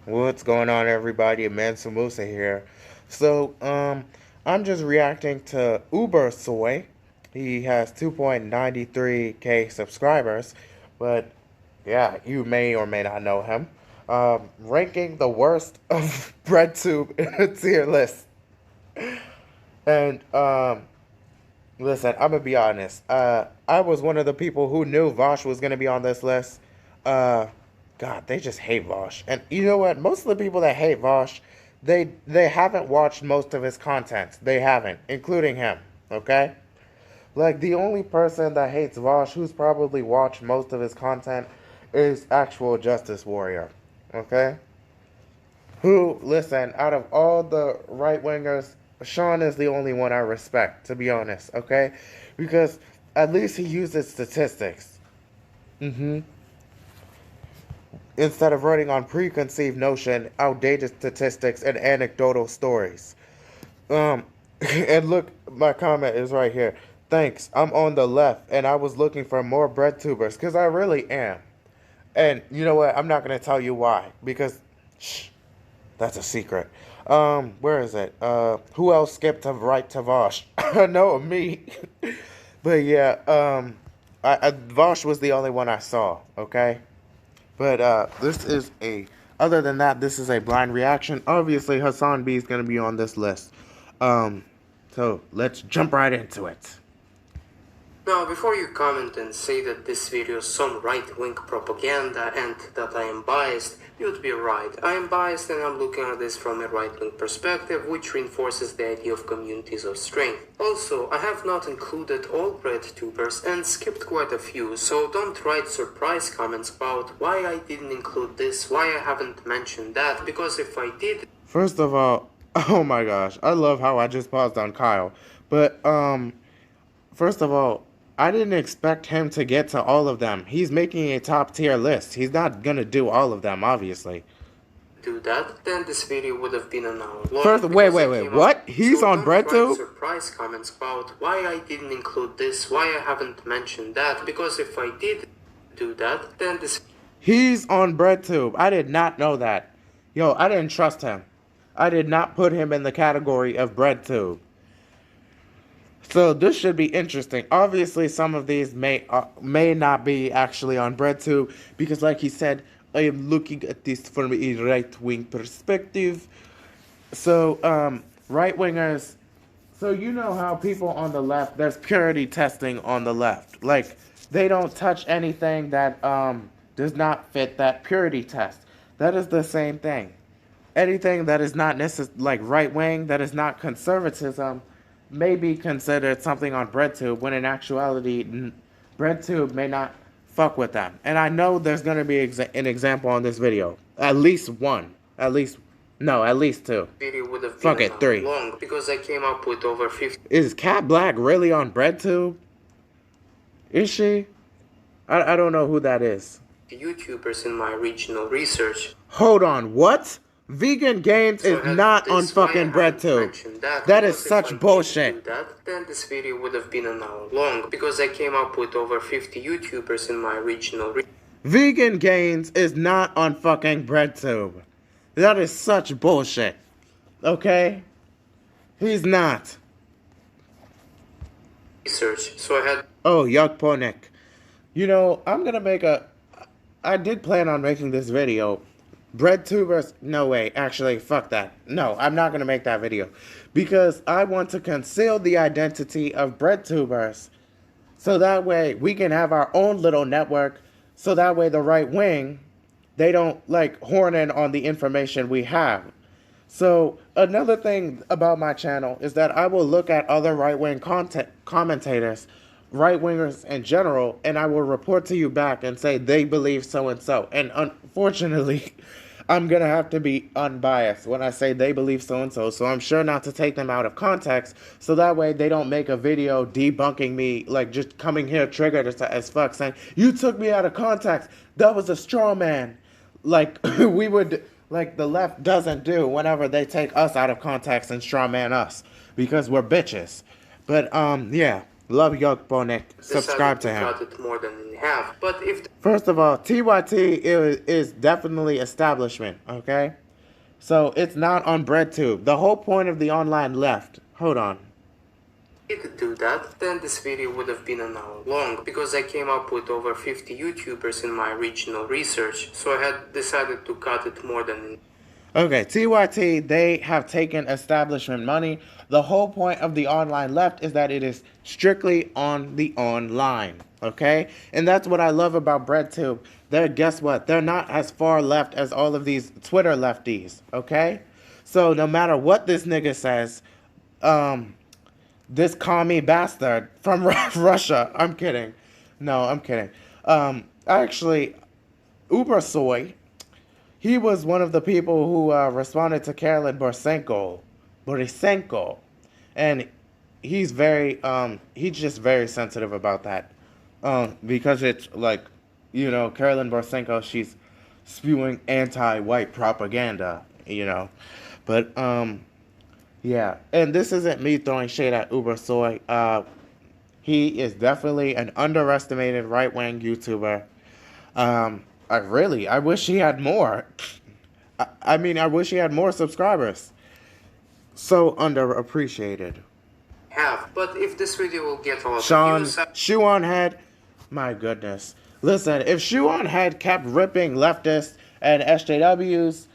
What's going on, everybody? Mansa Musa here. So, I'm just reacting to Ubersoy. He has 2.93k subscribers, but yeah, you may or may not know him. Ranking the worst of breadtube in a tier list. And listen, I'm gonna be honest. I was one of the people who knew Vaush was gonna be on this list. Uh, God, they just hate Vaush. And you know what? Most of the people that hate Vaush, they haven't watched most of his content. They haven't, including him. Okay? Like the only person that hates Vaush who's probably watched most of his content is actual Justice Warrior. Okay? Who, listen, out of all the right wingers, Sean is the only one I respect, to be honest, okay? Because at least he uses statistics. Mm-hmm. Instead of running on preconceived notion, outdated statistics, and anecdotal stories. Um, and look, my comment is right here. Thanks, I'm on the left, and I was looking for more bread tubers, because I really am. And you know what? I'm not going to tell you why, because, shh, that's a secret. Where is it? Who else skipped to right to Vosh? No, me. But yeah, Vosh was the only one I saw, okay? But this is other than that, this is a blind reaction. Obviously, Hasanbi is going to be on this list. So let's jump right into it. Now, before you comment and say that this video is some right-wing propaganda and that I am biased, you'd be right. I am biased and I'm looking at this from a right-wing perspective, which reinforces the idea of communities of strength. Also, I have not included all breadtubers and skipped quite a few, so don't write surprise comments about why I didn't include this, why I haven't mentioned that, because if I did... First of all, oh my gosh, I love how I just paused on Kyle. But, first of all, I didn't expect him to get to all of them. He's making a top tier list. He's not gonna do all of them, obviously. Do that, then this video would have been an hour long. First, wait, what? He's on breadtube? Surprise comments about why I didn't include this, why I haven't mentioned that, because if I did do that, then this... He's on breadtube. I did not know that. Yo, I didn't trust him. I did not put him in the category of breadtube. So this should be interesting. Obviously, some of these may not be actually on breadtube because, like he said, I am looking at this from a right-wing perspective. So, right-wingers. So you know how people on the left, there's purity testing on the left. Like they don't touch anything that does not fit that purity test. That is the same thing. Anything that is not necessarily like right-wing, that is not conservatism, may be considered something on breadtube when in actuality breadtube may not fuck with them. And I know there's going to be an example on this video. At least one. At least two. Video would have fuck been it, 3. Long because I came up with over 50. Is Cat Black really on breadtube? Is she? I don't know who that is. YouTubers in my regional research. Hold on, what? Vegan Games is not on fucking breadtube. That is such bullshit. Then this video would have been an hour long because I came up with over 50 YouTubers in my regional. Vegan Games is not on fucking breadtube. That is such bullshit. Okay? He's not. Research. So I had. Oh, Yuck Ponik. You know, I did plan on making this video. Breadtubers, no way, actually, fuck that. No, I'm not going to make that video. Because I want to conceal the identity of breadtubers. So that way, we can have our own little network. So that way, the right wing, they don't, like, horn in on the information we have. So, another thing about my channel is that I will look at other right-wing commentators, right-wingers in general, and I will report to you back and say they believe so-and-so. And unfortunately, I'm going to have to be unbiased when I say they believe so-and-so, so I'm sure not to take them out of context, so that way they don't make a video debunking me, like just coming here triggered as fuck, saying, you took me out of context, that was a straw man, like we would, like the left doesn't do whenever they take us out of context and straw man us, because we're bitches. But, yeah. Love Yokbonik. Subscribe decided to to him. cut it more than in half. But if First of all, TYT is definitely establishment, okay? So it's not on breadtube. The whole point of the online left. Hold on. they could do that, then this video would have been an hour long, because I came up with over 50 YouTubers in my regional research, so I had decided to cut it more than... Okay, TYT, they have taken establishment money. The whole point of the online left is that it is strictly on the online, okay? And that's what I love about breadtube. Guess what? They're not as far left as all of these Twitter lefties, okay? So no matter what this nigga says, this commie bastard from Russia. I'm kidding. No, I'm kidding. Actually, Ubersoy, he was one of the people who responded to Carolyn Borisenko. And he's just very sensitive about that. Because it's like, Carolyn Borisenko, she's spewing anti-white propaganda, But, yeah, and this isn't me throwing shade at Ubersoy. He is definitely an underestimated right-wing YouTuber. I wish he had more. I wish he had more subscribers. So underappreciated. But if this video will get a lot Sean, of views... Shoe on Head, my goodness. Listen, if Shoe on Head kept ripping leftists and SJWs,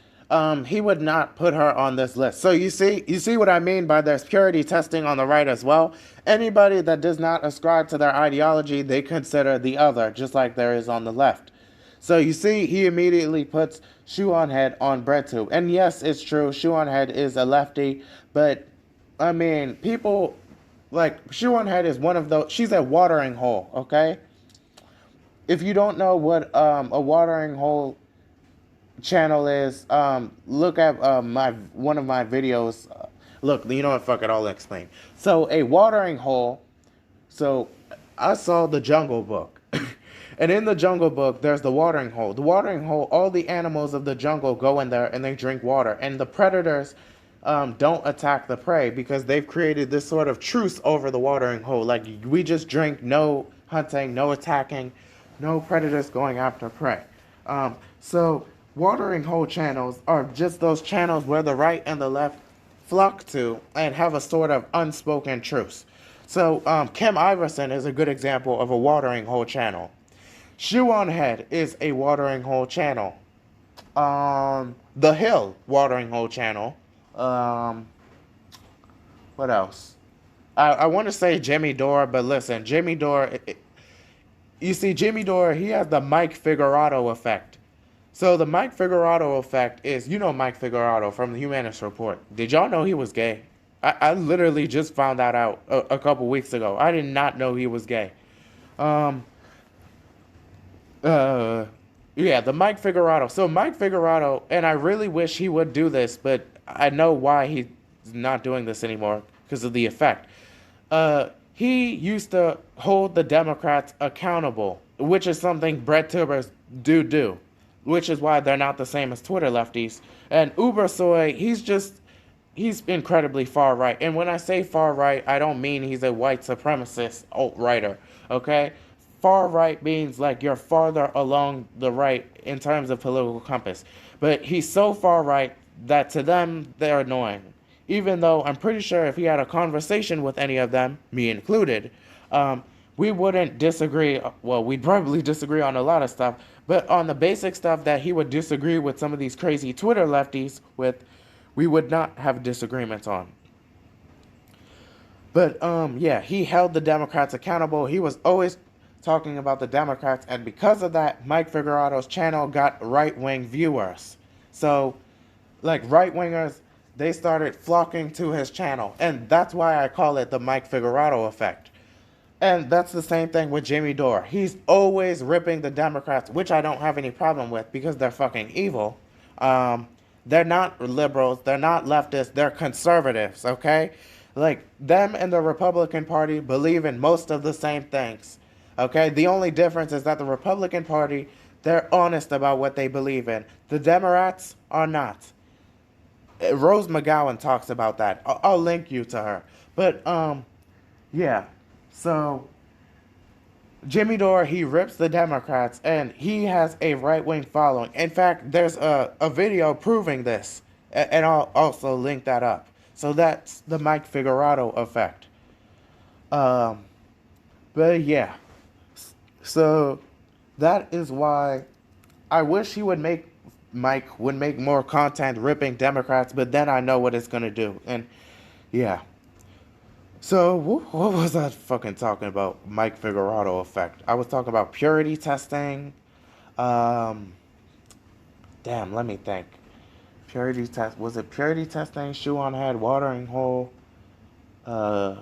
he would not put her on this list. So you see what I mean by there's purity testing on the right as well. Anybody that does not ascribe to their ideology, they consider the other, just like there is on the left. So you see, he immediately puts Shoe on Head on breadtube. And yes, it's true, Shoe on Head is a lefty, but people like Shoe on Head is one of those. She's a watering hole, okay? If you don't know what a watering hole channel is, look at one of my videos. Look, you know what, fuck it, I'll explain. So a watering hole, so I saw the Jungle Book. And in the Jungle Book, there's the watering hole. The watering hole, all the animals of the jungle go in there and they drink water. And the predators don't attack the prey because they've created this sort of truce over the watering hole. Like, we just drink, no hunting, no attacking, no predators going after prey. So watering hole channels are just those channels where the right and the left flock to and have a sort of unspoken truce. So Kim Iverson is a good example of a watering hole channel. Shoe on Head is a watering hole channel. The Hill watering hole channel. What else? I want to say Jimmy Dore, but listen, Jimmy Dore, you see, Jimmy Dore, he has the Mike Figurato effect. So the Mike Figurato effect is, Mike Figurato from the Humanist Report. Did y'all know he was gay? I literally just found that out a couple weeks ago. I did not know he was gay. Yeah, the Mike Figurato. So Mike Figurato, and I really wish he would do this, but I know why he's not doing this anymore, because of the effect. He used to hold the Democrats accountable, which is something breadtubers do, which is why they're not the same as Twitter lefties. And Ubersoy, he's incredibly far right. And when I say far right, I don't mean he's a white supremacist alt-righter, okay? Far right means like you're farther along the right in terms of political compass. But he's so far right that to them, they're annoying. Even though I'm pretty sure if he had a conversation with any of them, me included, we wouldn't disagree. Well, we'd probably disagree on a lot of stuff. But on the basic stuff that he would disagree with some of these crazy Twitter lefties with, we would not have disagreements on. But, yeah, he held the Democrats accountable. He was always talking about the Democrats, and because of that, Mike Figurato's channel got right-wing viewers. So, like, right-wingers, they started flocking to his channel, and that's why I call it the Mike Figurato effect. And that's the same thing with Jimmy Dore. He's always ripping the Democrats, which I don't have any problem with because they're fucking evil. They're not liberals, they're not leftists, they're conservatives, okay? Like, them and the Republican Party believe in most of the same things. Okay, the only difference is that the Republican Party, they're honest about what they believe in. The Democrats are not. Rose McGowan talks about that. I'll link you to her. But, yeah. So Jimmy Dore, he rips the Democrats, and he has a right-wing following. In fact, there's a video proving this, and I'll also link that up. So that's the Mike Figueroa effect. Um, but yeah, so that is why I wish Mike would make more content ripping Democrats, but then I know what it's gonna do, and yeah. So, what was I fucking talking about? Mike Figueroa effect. I was talking about purity testing. Um, Damn, let me think. Purity test. Was it purity testing? Shoe on head, watering hole. Uh,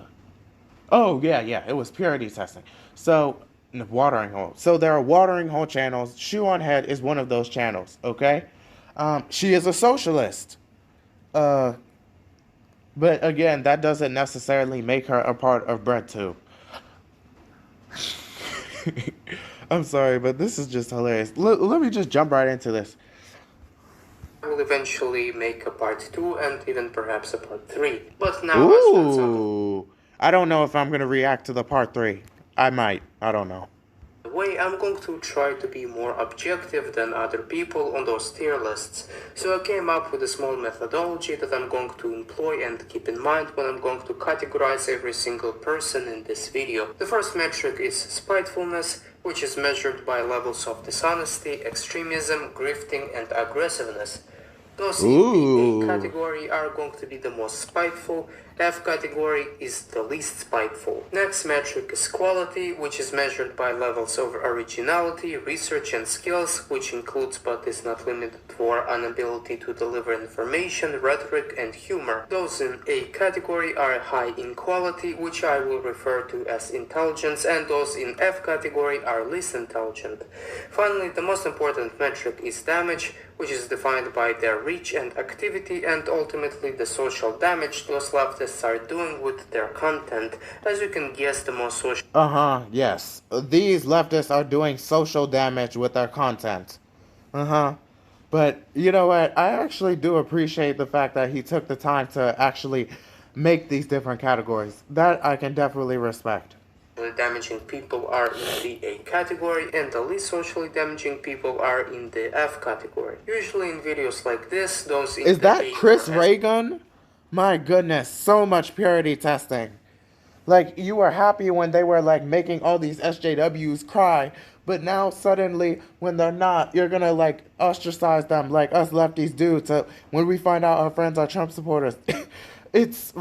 oh, yeah. It was purity testing. So, watering hole. So, there are watering hole channels. Shoe on head is one of those channels, okay? She is a socialist. Uh, But again, that doesn't necessarily make her a part of breadtube. I'm sorry, but this is just hilarious. Let me just jump right into this. I will eventually make a part 2 and even perhaps a part 3. But now ooh, I don't know if I'm going to react to the part 3. I might. I don't know. Way, I'm going to try to be more objective than other people on those tier lists. So I came up with a small methodology that I'm going to employ and keep in mind when I'm going to categorize every single person in this video. The first metric is spitefulness, which is measured by levels of dishonesty, extremism, grifting, and aggressiveness. Those in the A category are going to be the most spiteful. F category is the least spiteful. Next metric is quality, which is measured by levels of originality, research and skills, which includes but is not limited for an ability to deliver information, rhetoric and humor. Those in A category are high in quality, which I will refer to as intelligence, and those in F category are least intelligent. Finally, the most important metric is damage, which is defined by their reach and activity, and ultimately the social damage those leftists are doing with their content. As you can guess, the most social... Yes. These leftists are doing social damage with their content. But, you know what? I actually do appreciate the fact that he took the time to actually make these different categories. That I can definitely respect. Damaging people are in the A category, and the least socially damaging people are in the F category. Usually in videos like this, those in Is the that A Chris Reagan? My goodness, so much purity testing. Like, you were happy when they were, like, making all these SJWs cry, but now suddenly, when they're not, you're gonna, like, ostracize them like us lefties do to when we find out our friends are Trump supporters. It's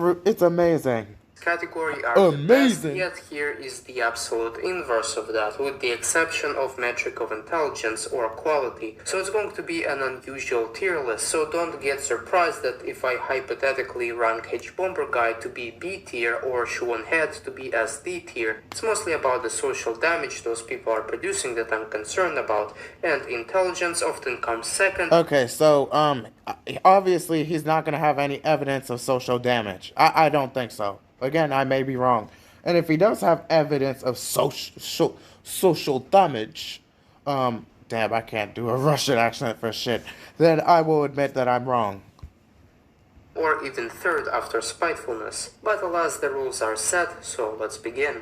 amazing. Category are amazing. The best, yet here is the absolute inverse of that, with the exception of metric of intelligence or quality. So it's going to be an unusual tier list, so don't get surprised that if I hypothetically rank H Bomber Guy to be B tier or Shoe on Head to be as D tier. It's mostly about the social damage those people are producing that I'm concerned about, and intelligence often comes second. Okay, so obviously he's not gonna have any evidence of social damage. I don't think so. Again, I may be wrong. And if he does have evidence of social damage, damn, I can't do a Russian accent for shit, then I will admit that I'm wrong. Or even third after spitefulness. But alas, the rules are set, so let's begin.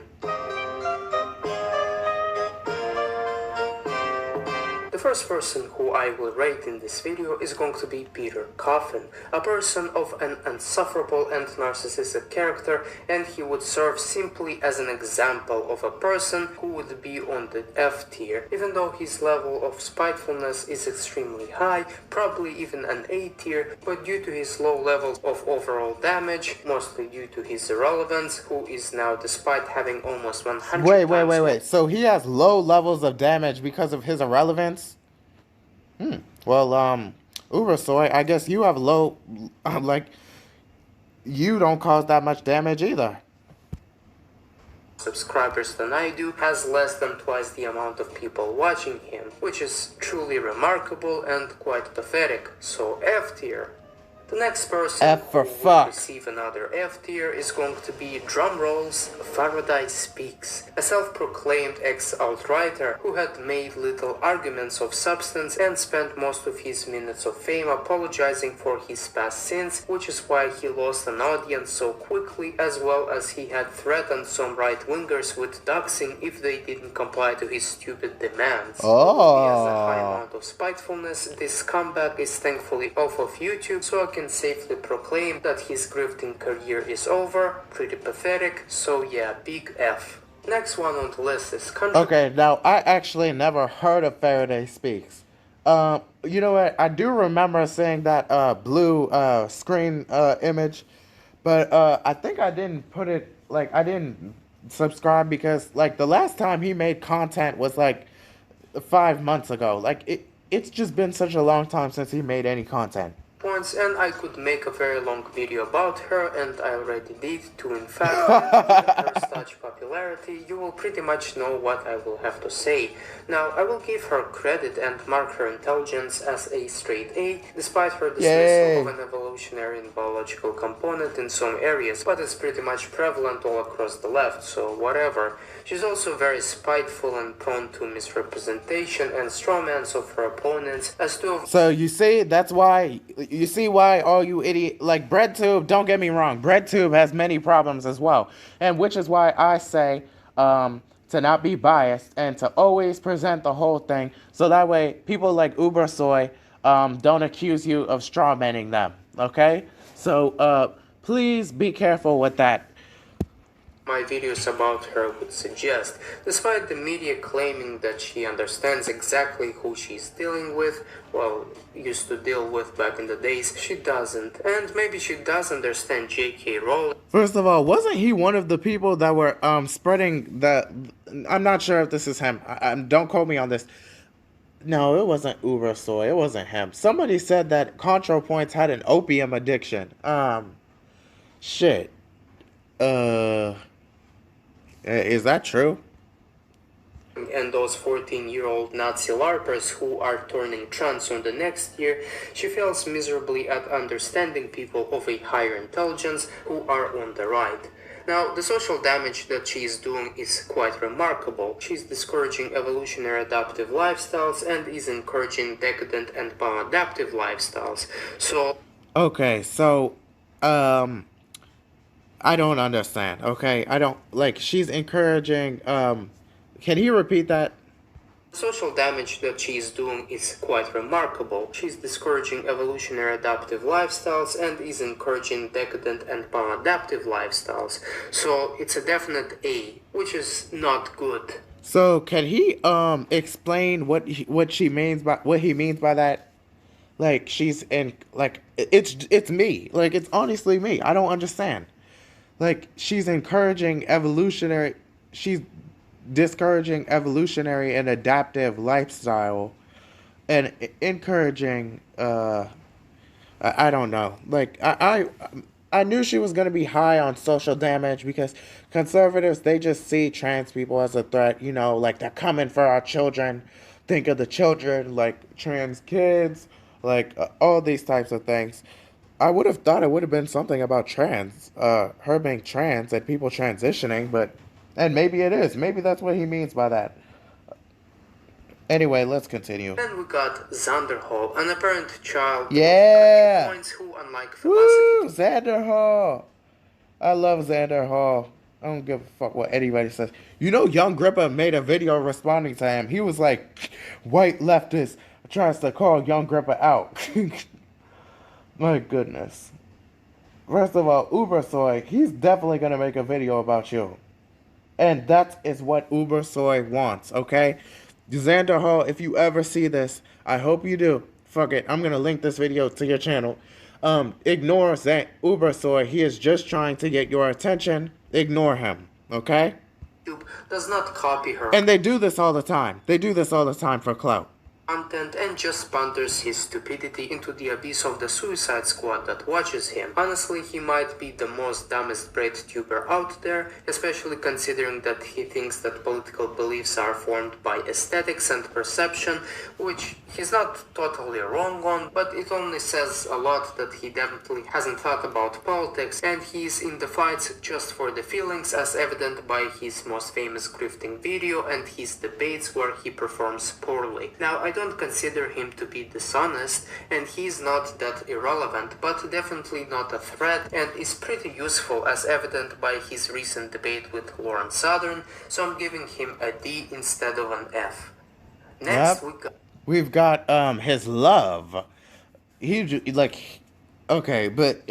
The first person who I will rate in this video is going to be Peter Coffin, a person of an insufferable and narcissistic character, and he would serve simply as an example of a person who would be on the F tier, even though his level of spitefulness is extremely high, probably even an A tier, but due to his low levels of overall damage, mostly due to his irrelevance, who is now, despite having almost 100 Wait. So he has low levels of damage because of his irrelevance? Well, Ubersoy, I guess you have low, you don't cause that much damage either. Subscribers than I do, has less than twice the amount of people watching him, which is truly remarkable and quite pathetic, so F tier. The next person F for who will fuck. receive another F tier is going to be drumrolls Faraday Speaks, a self-proclaimed ex-alt-writer who had made little arguments of substance and spent most of his minutes of fame apologizing for his past sins, which is why he lost an audience so quickly, as well as he had threatened some right-wingers with doxing if they didn't comply to his stupid demands. He has a high amount of spitefulness. This comeback is thankfully off of YouTube, so I can safely proclaim that his grifting career is over. Pretty pathetic, so yeah, big F. Next one on the list is Okay, now I actually never heard of Faraday Speaks. You know what? I do remember seeing that blue screen image, but I think I didn't put it, like, I didn't subscribe because, like, the last time he made content was like 5 months ago. Like, it's just been such a long time since he made any content. Points, and I could make a very long video about her, and I already did too. In fact, with her such popularity, you will pretty much know what I will have to say. Now, I will give her credit and mark her intelligence as a straight A, despite her dismissal of an evolutionary and biological component in some areas, but it's pretty much prevalent all across the left, so whatever. She's also very spiteful and prone to misrepresentation and strawmans of her opponents, as two of— So you see, that's why, you see why all you idiot, like breadtube, don't get me wrong, breadtube has many problems as well. And which is why I say to not be biased and to always present the whole thing, so that way people like Ubersoy don't accuse you of strawmanning them, okay? So please be careful with that. My videos about her would suggest, despite the media claiming that she understands exactly who she's dealing with, well, used to deal with back in the days, she doesn't. And maybe she does understand J.K. Rowling. First of all, wasn't he one of the people that were spreading the... I'm not sure if this is him. Don't quote me on this. No, it wasn't Ubersoy. It wasn't him. Somebody said that ContraPoints had an opium addiction. Shit. Is that true? And those 14-year-old Nazi LARPers who are turning trans on the next year, she fails miserably at understanding people of a higher intelligence who are on the right. Now, the social damage that she is doing is quite remarkable. She's discouraging evolutionary adaptive lifestyles and is encouraging decadent and maladaptive lifestyles. So... Okay, so, I don't understand, okay? I don't, like, she's encouraging, can he repeat that? Social damage that she is doing is quite remarkable. She's discouraging evolutionary adaptive lifestyles and is encouraging decadent and maladaptive lifestyles. So it's a definite A, which is not good. So can he explain what he means by that? Like, she's in, like, it's me. Like, it's honestly me. I don't understand. Like, she's encouraging evolutionary, she's discouraging evolutionary and adaptive lifestyle and encouraging, I don't know. Like, I knew she was going to be high on social damage because conservatives, they just see trans people as a threat, you know, like, they're coming for our children. Think of the children, like trans kids, like all these types of things. I would have thought it would have been something about trans, her being trans and people transitioning, but, and maybe it is. Maybe that's what he means by that. Anyway, let's continue. Then we got Xanderhal, an apparent child Yeah! of points who, unlike philosophy... Woo! Xanderhal! I love Xanderhal. I don't give a fuck what anybody says. You know, Young Grippa made a video responding to him. He was like, white leftist tries to call Young Grippa out. My goodness. First of all, Ubersoy, he's definitely going to make a video about you. And that is what Ubersoy wants, okay? Xanderhal, if you ever see this, I hope you do. Fuck it, I'm going to link this video to your channel. Ignore Ubersoy. He is just trying to get your attention. Ignore him, okay? Does not copy her. And they do this all the time. They do this all the time for clout. content and just ponders his stupidity into the abyss of the Suicide Squad that watches him. Honestly, he might be the most dumbest breadtuber out there, especially considering that he thinks that political beliefs are formed by aesthetics and perception, which he's not totally wrong on, but it only says a lot that he definitely hasn't thought about politics, and he's in the fights just for the feelings, as evident by his most famous grifting video and his debates where he performs poorly. Now, I don't consider him to be dishonest, and he's not that irrelevant, but definitely not a threat, and is pretty useful as evident by his recent debate with Lauren Southern, so I'm giving him a D instead of an F. Next, Yep. We've got his love. Like, okay, but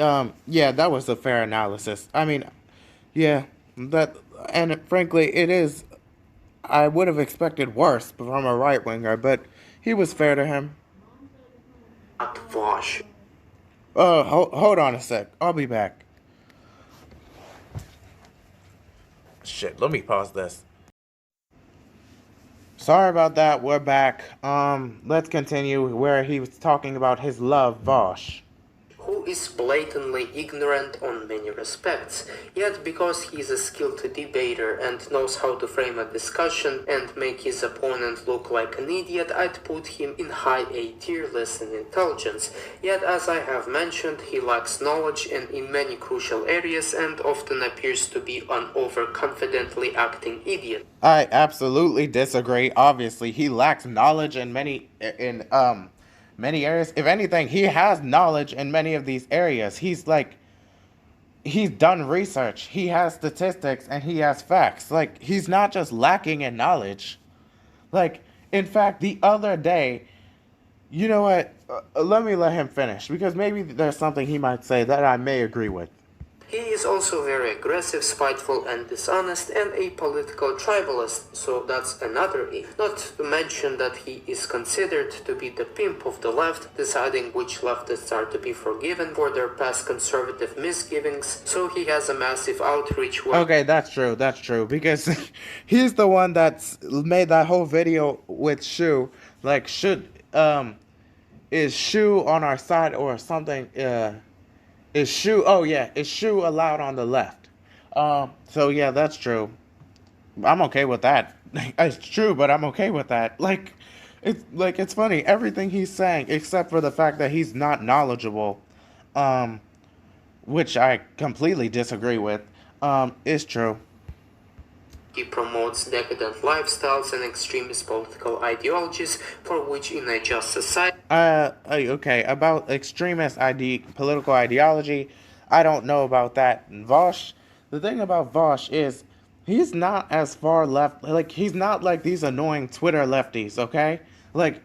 yeah, that was a fair analysis. I mean, yeah, that, and frankly, it is. I would have expected worse from a right winger, but he was fair to him. Vaush. Hold on a sec. I'll be back. Shit, let me pause this. Sorry about that. We're back. Let's continue where he was talking about his love, Vaush. Who is blatantly ignorant on many respects, yet because he is a skilled debater and knows how to frame a discussion and make his opponent look like an idiot, I'd put him in high A tier less in intelligence. Yet, as I have mentioned, he lacks knowledge and in many crucial areas and often appears to be an overconfidently acting idiot. I absolutely disagree. Obviously, he lacks knowledge in many areas. If anything, he has knowledge in many of these areas. He's done research. He has statistics and he has facts. Like, he's not just lacking in knowledge. Like, in fact, the other day, you know what? Let me let him finish because maybe there's something he might say that I may agree with. He is also very aggressive, spiteful, and dishonest, and a political tribalist, so that's another E. Not to mention that he is considered to be the pimp of the left, deciding which leftists are to be forgiven for their past conservative misgivings, so he has a massive outreach. Okay, that's true, because he's the one that's made that whole video with Shu, like, is Shu on our side or something, is Shu, oh yeah, is Shu allowed on the left? So yeah, that's true. I'm okay with that. It's true, but I'm okay with that. It's funny. Everything he's saying, except for the fact that he's not knowledgeable, which I completely disagree with, is true. He promotes decadent lifestyles and extremist political ideologies for which in a just society... Okay, about extremist political ideology, I don't know about that. Vaush, the thing about Vaush is, he's not as far left, like, he's not like these annoying Twitter lefties, okay? Like,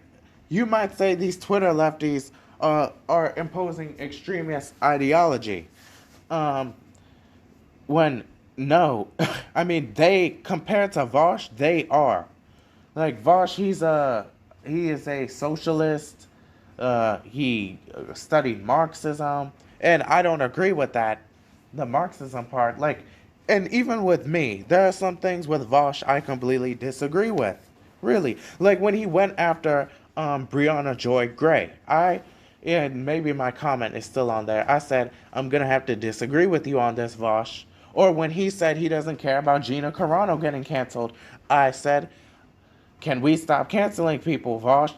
you might say these Twitter lefties, are imposing extremist ideology. When, no, I mean, compared to Vaush, they are. Like, Vaush, he is a socialist. He studied Marxism, and I don't agree with that, the Marxism part. Like, and even with me, there are some things with Vaush I completely disagree with. Really, like when he went after Breonna Joy Gray, and maybe my comment is still on there. I said I'm gonna have to disagree with you on this, Vaush. Or when he said he doesn't care about Gina Carano getting canceled, I said, can we stop canceling people, Vaush?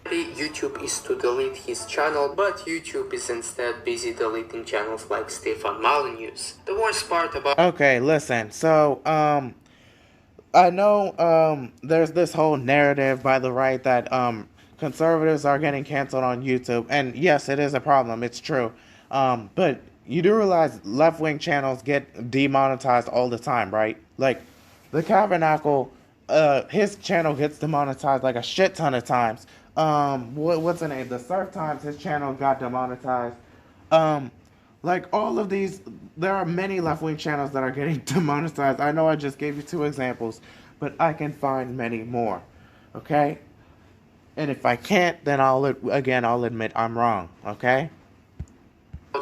YouTube is to delete his channel, but YouTube is instead busy deleting channels like Stefan Molyneux's. The worst part about... Okay, listen, so, I know, there's this whole narrative by the right that, conservatives are getting canceled on YouTube, and yes, it is a problem, it's true, but you do realize left-wing channels get demonetized all the time, right? Like, the Tabernacle, his channel gets demonetized like a shit ton of times. What's the name? The Surf Times, his channel got demonetized. Like, all of these, there are many left-wing channels that are getting demonetized. I know I just gave you 2 examples, but I can find many more, okay? And if I can't, then I'll admit I'm wrong, okay?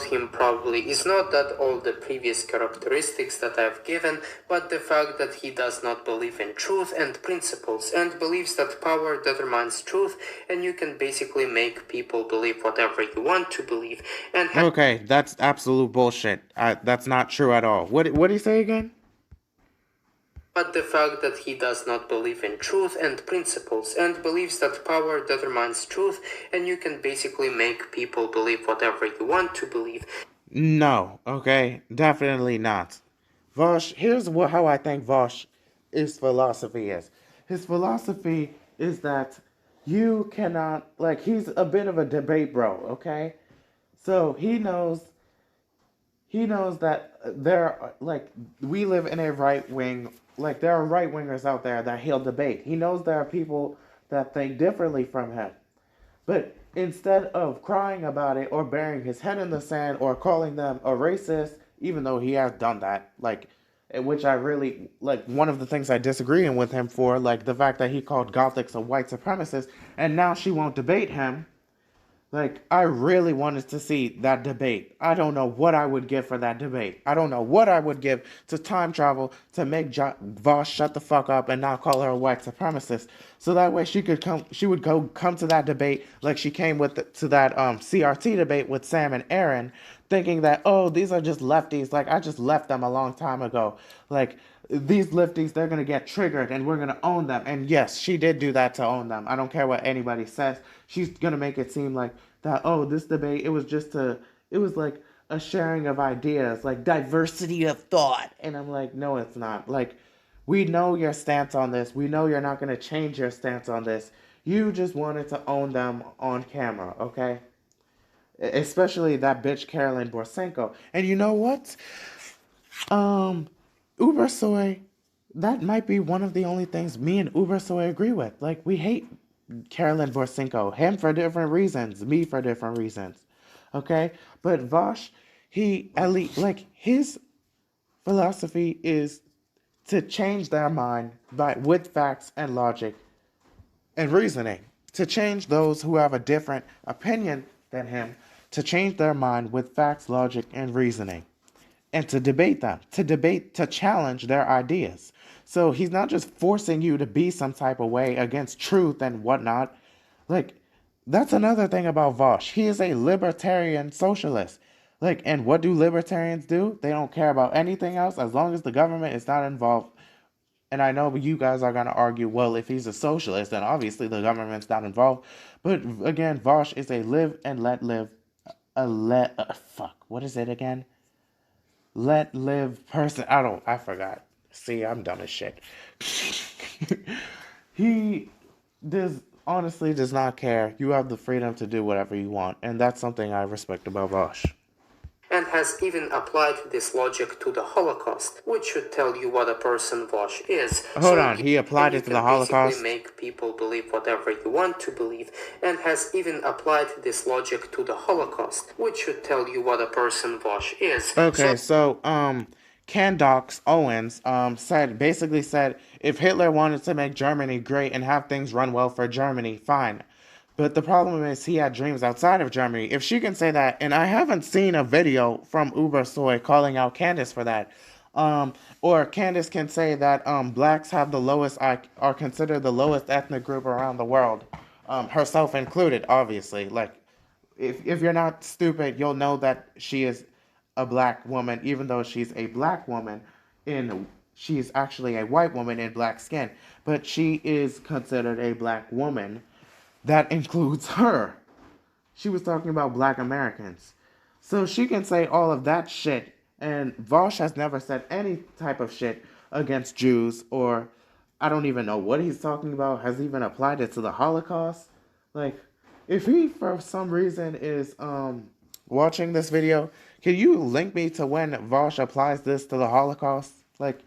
him probably is not that all the previous characteristics that I've given, but the fact that he does not believe in truth and principles, and believes that power determines truth, and you can basically make people believe whatever you want to believe. And Okay, that's absolute bullshit. That's not true at all. What did he say again? but the fact that he does not believe in truth and principles, and believes that power determines truth, and you can basically make people believe whatever you want to believe. No, okay, definitely not. Vaush, here's how I think Vaush's philosophy is. His philosophy is that you cannot, like, he's a bit of a debate bro, okay? So he knows that we live in a right wing, like, there are right wingers out there that he'll debate. He knows there are people that think differently from him. But instead of crying about it or burying his head in the sand or calling them a racist, even though he has done that, like, which I really, like, one of the things I disagree with him for, like, the fact that he called Gothics a white supremacist, and now she won't debate him. Like, I really wanted to see that debate. I don't know what I would give for that debate. I don't know what I would give to time travel to make Voss shut the fuck up and not call her a white supremacist. So that way she would come to that debate like she came to that CRT debate with Sam and Aaron, thinking that, oh, these are just lefties. Like, I just left them a long time ago. Like, these lefties, they're gonna get triggered and we're gonna own them. And yes, she did do that to own them. I don't care what anybody says. She's gonna make it seem like that, oh, this debate, it was like a sharing of ideas, like diversity of thought. And I'm like, no, it's not. Like, we know your stance on this. We know you're not gonna change your stance on this. You just wanted to own them on camera, okay? Especially that bitch Carolyn Borsenko. And you know what? Um, Ubersoy, that might be one of the only things me and Ubersoy agree with. Like, we hate Carolyn Borsenko, him for different reasons, me for different reasons. Okay? But Vaush, he, at least, like, his philosophy is to change their mind with facts and logic and reasoning. To change those who have a different opinion than him, to change their mind with facts, logic, and reasoning, and to debate them, to challenge their ideas. So he's not just forcing you to be some type of way against truth and whatnot. Like, that's another thing about Vaush. He is a libertarian socialist. Like, and what do libertarians do? They don't care about anything else as long as the government is not involved. And I know you guys are going to argue, well, if he's a socialist, then obviously the government's not involved. But again, Vaush is a live and let live. What is it again? Let live person. I forgot. See, I'm dumb as shit. He honestly does not care. You have the freedom to do whatever you want. And that's something I respect about Vaush. And has even applied this logic to the Holocaust, which should tell you what a person Vaush is. Hold on, he applied it to the Holocaust? Basically make people believe whatever you want to believe, and has even applied this logic to the Holocaust, which should tell you what a person Vaush is. Okay, so Candox Owens basically said if Hitler wanted to make Germany great and have things run well for Germany, fine. But the problem is he had dreams outside of Germany. If she can say that, and I haven't seen a video from Ubersoy calling out Candace for that, or Candace can say that blacks have are considered the lowest ethnic group around the world, herself included, obviously. Like, if you're not stupid, you'll know that she is a black woman, even though she's a black woman she's actually a white woman in black skin, but she is considered a black woman. That includes her. She was talking about black Americans. So she can say all of that shit, and Vaush has never said any type of shit against Jews, or I don't even know what he's talking about, has even applied it to the Holocaust. Like, if he for some reason is watching this video, can you link me to when Vaush applies this to the Holocaust? Like,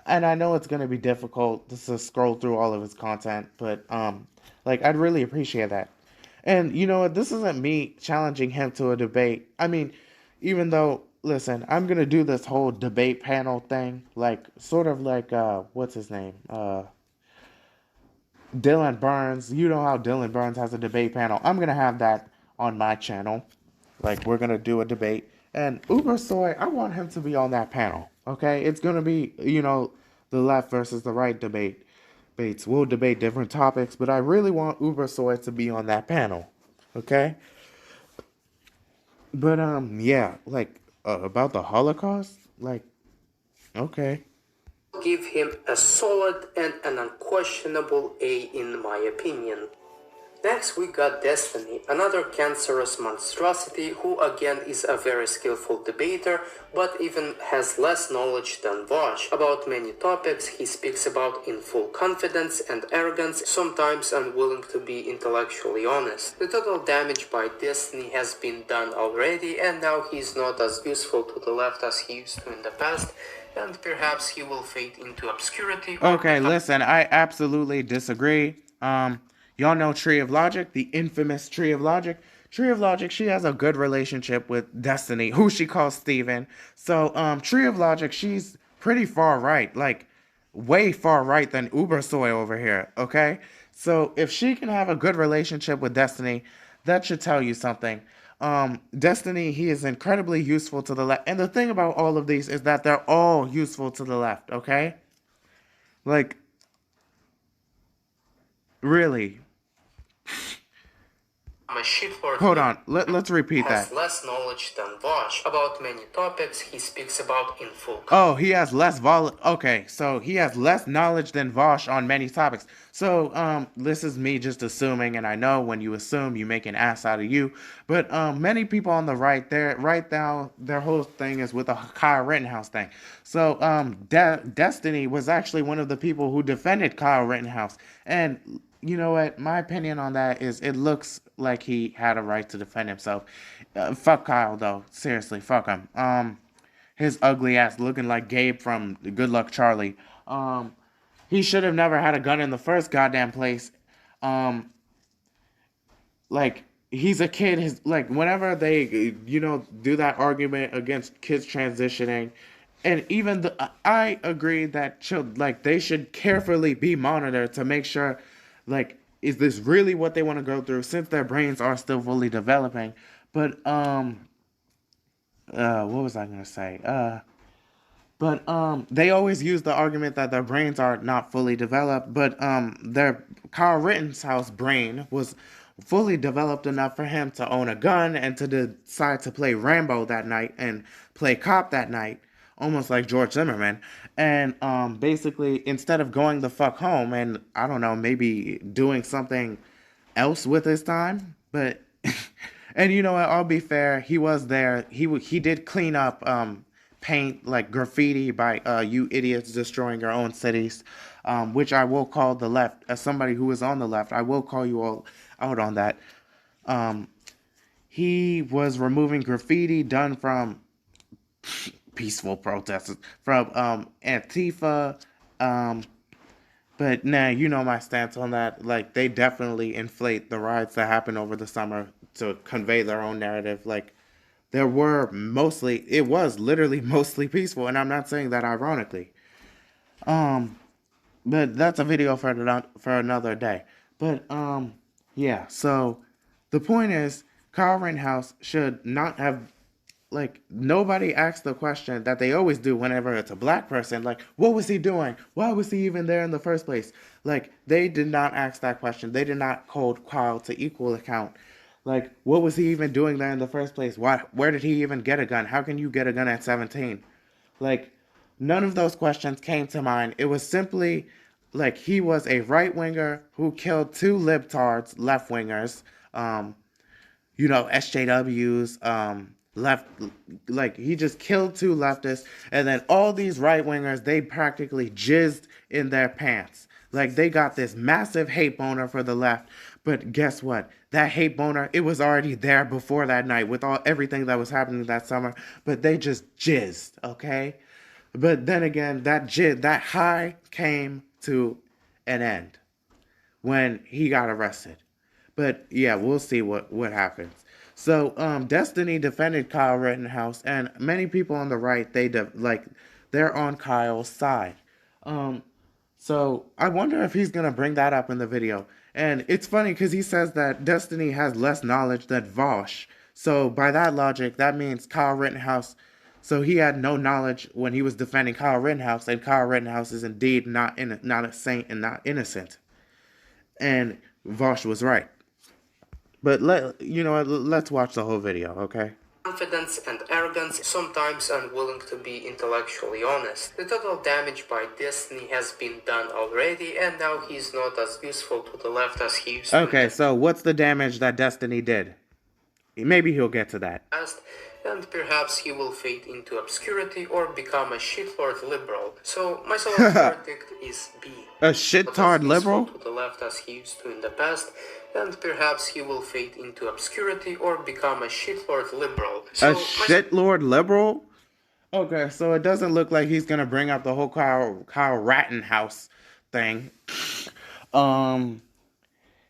and I know it's gonna be difficult to scroll through all of his content, but like, I'd really appreciate that. And you know what? This isn't me challenging him to a debate. I mean, even though, listen, I'm gonna do this whole debate panel thing, like, sort of like what's his name? Dylan Burns. You know how Dylan Burns has a debate panel. I'm gonna have that on my channel. Like, we're gonna do a debate. And Ubersoy, I want him to be on that panel. Okay? It's gonna be, the left versus the right debates. We'll debate different topics, but I really want Ubersoy to be on that panel. Okay? But yeah, like about the Holocaust, like, okay. Give him a solid and an unquestionable A in my opinion. Next we got Destiny, another cancerous monstrosity who again is a very skillful debater, but even has less knowledge than Vaush. About many topics he speaks about in full confidence and arrogance, sometimes unwilling to be intellectually honest. The total damage by Destiny has been done already, and now he's not as useful to the left as he used to in the past, and perhaps he will fade into obscurity. Okay, listen, I absolutely disagree. Y'all know Tree of Logic, the infamous Tree of Logic. Tree of Logic, she has a good relationship with Destiny, who she calls Steven. So, Tree of Logic, she's pretty far right, like way far right than Ubersoy over here, okay? So, if she can have a good relationship with Destiny, that should tell you something. Destiny, he is incredibly useful to the left. And the thing about all of these is that they're all useful to the left, okay? Like, really. I'm a shitword. Hold on, let's repeat has that. less knowledge than Vaush. About many topics he speaks about in full. Oh, he has okay, so he has less knowledge than Vaush on many topics. So, this is me just assuming, and I know when you assume, you make an ass out of you. But, many people on the right, right now, their whole thing is with the Kyle Rittenhouse thing. So, Destiny was actually one of the people who defended Kyle Rittenhouse. And, you know what? My opinion on that is it looks like he had a right to defend himself. Fuck Kyle, though. Seriously, fuck him. His ugly ass looking like Gabe from Good Luck Charlie. He should have never had a gun in the first goddamn place. Like, he's a kid. Like, whenever they, do that argument against kids transitioning, and even I agree that they should carefully be monitored to make sure, like, is this really what they want to go through since their brains are still fully developing. But what was I gonna say? But they always use the argument that their brains are not fully developed, but their Kyle Rittenhouse brain was fully developed enough for him to own a gun and to decide to play Rambo that night and play cop that night, almost like George Zimmerman. And basically, instead of going the fuck home and, I don't know, maybe doing something else with his time, but and you know what, I'll be fair, he was there. He did clean up paint, like graffiti by you idiots destroying your own cities, which I will call the left. As somebody who is on the left, I will call you all out on that. He was removing graffiti done from peaceful protesters, from Antifa, but nah, you know my stance on that. Like, they definitely inflate the riots that happened over the summer to convey their own narrative. Like, it was literally mostly peaceful, and I'm not saying that ironically. But that's a video for another day. But yeah. So the point is, Kyle Rittenhouse should not have, like, nobody asked the question that they always do whenever it's a black person, like, what was he doing? Why was he even there in the first place? Like, they did not ask that question. They did not hold Kyle to equal account. Like, what was he even doing there in the first place? Where did he even get a gun? How can you get a gun at 17? Like, none of those questions came to mind. It was simply, like, he was a right-winger who killed two libtards, left-wingers, SJWs, left, like, he just killed two leftists, and then all these right-wingers, they practically jizzed in their pants. Like, they got this massive hate boner for the left, but guess what? That hate boner, it was already there before that night with everything that was happening that summer, but they just jizzed, okay? But then again, that high came to an end when he got arrested. But yeah, we'll see what happens. So Destiny defended Kyle Rittenhouse, and many people on the right, they're on Kyle's side. So I wonder if he's gonna bring that up in the video. And it's funny because he says that Destiny has less knowledge than Vaush. So by that logic, that means Kyle Rittenhouse. So he had no knowledge when he was defending Kyle Rittenhouse, and Kyle Rittenhouse is indeed not a saint and not innocent. And Vaush was right. But let's watch the whole video, okay? Confidence and arrogance, sometimes unwilling to be intellectually honest. The total damage by Destiny has been done already, and now he's not as useful to the left as he used to. Okay, so what's the damage that Destiny did? Maybe he'll get to that. And perhaps he will fade into obscurity or become a shitlord liberal. So my sole verdict is B. A shittard liberal? To the left as he used to in the past, and perhaps he will fade into obscurity or become a shitlord liberal. So a shitlord liberal? Okay, so it doesn't look like he's gonna bring up the whole Kyle Rittenhouse thing.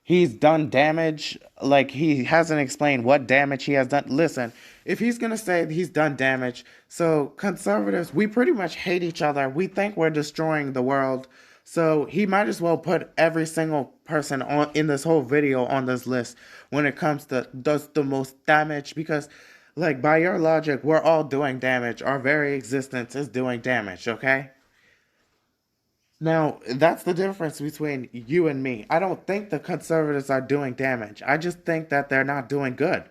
He's done damage. Like, he hasn't explained what damage he has done. Listen, if he's going to say he's done damage, so conservatives, we pretty much hate each other. We think we're destroying the world. So he might as well put every single person in this whole video on this list when it comes to does the most damage. Because, like, by your logic, we're all doing damage. Our very existence is doing damage, okay? Now, that's the difference between you and me. I don't think the conservatives are doing damage. I just think that they're not doing good.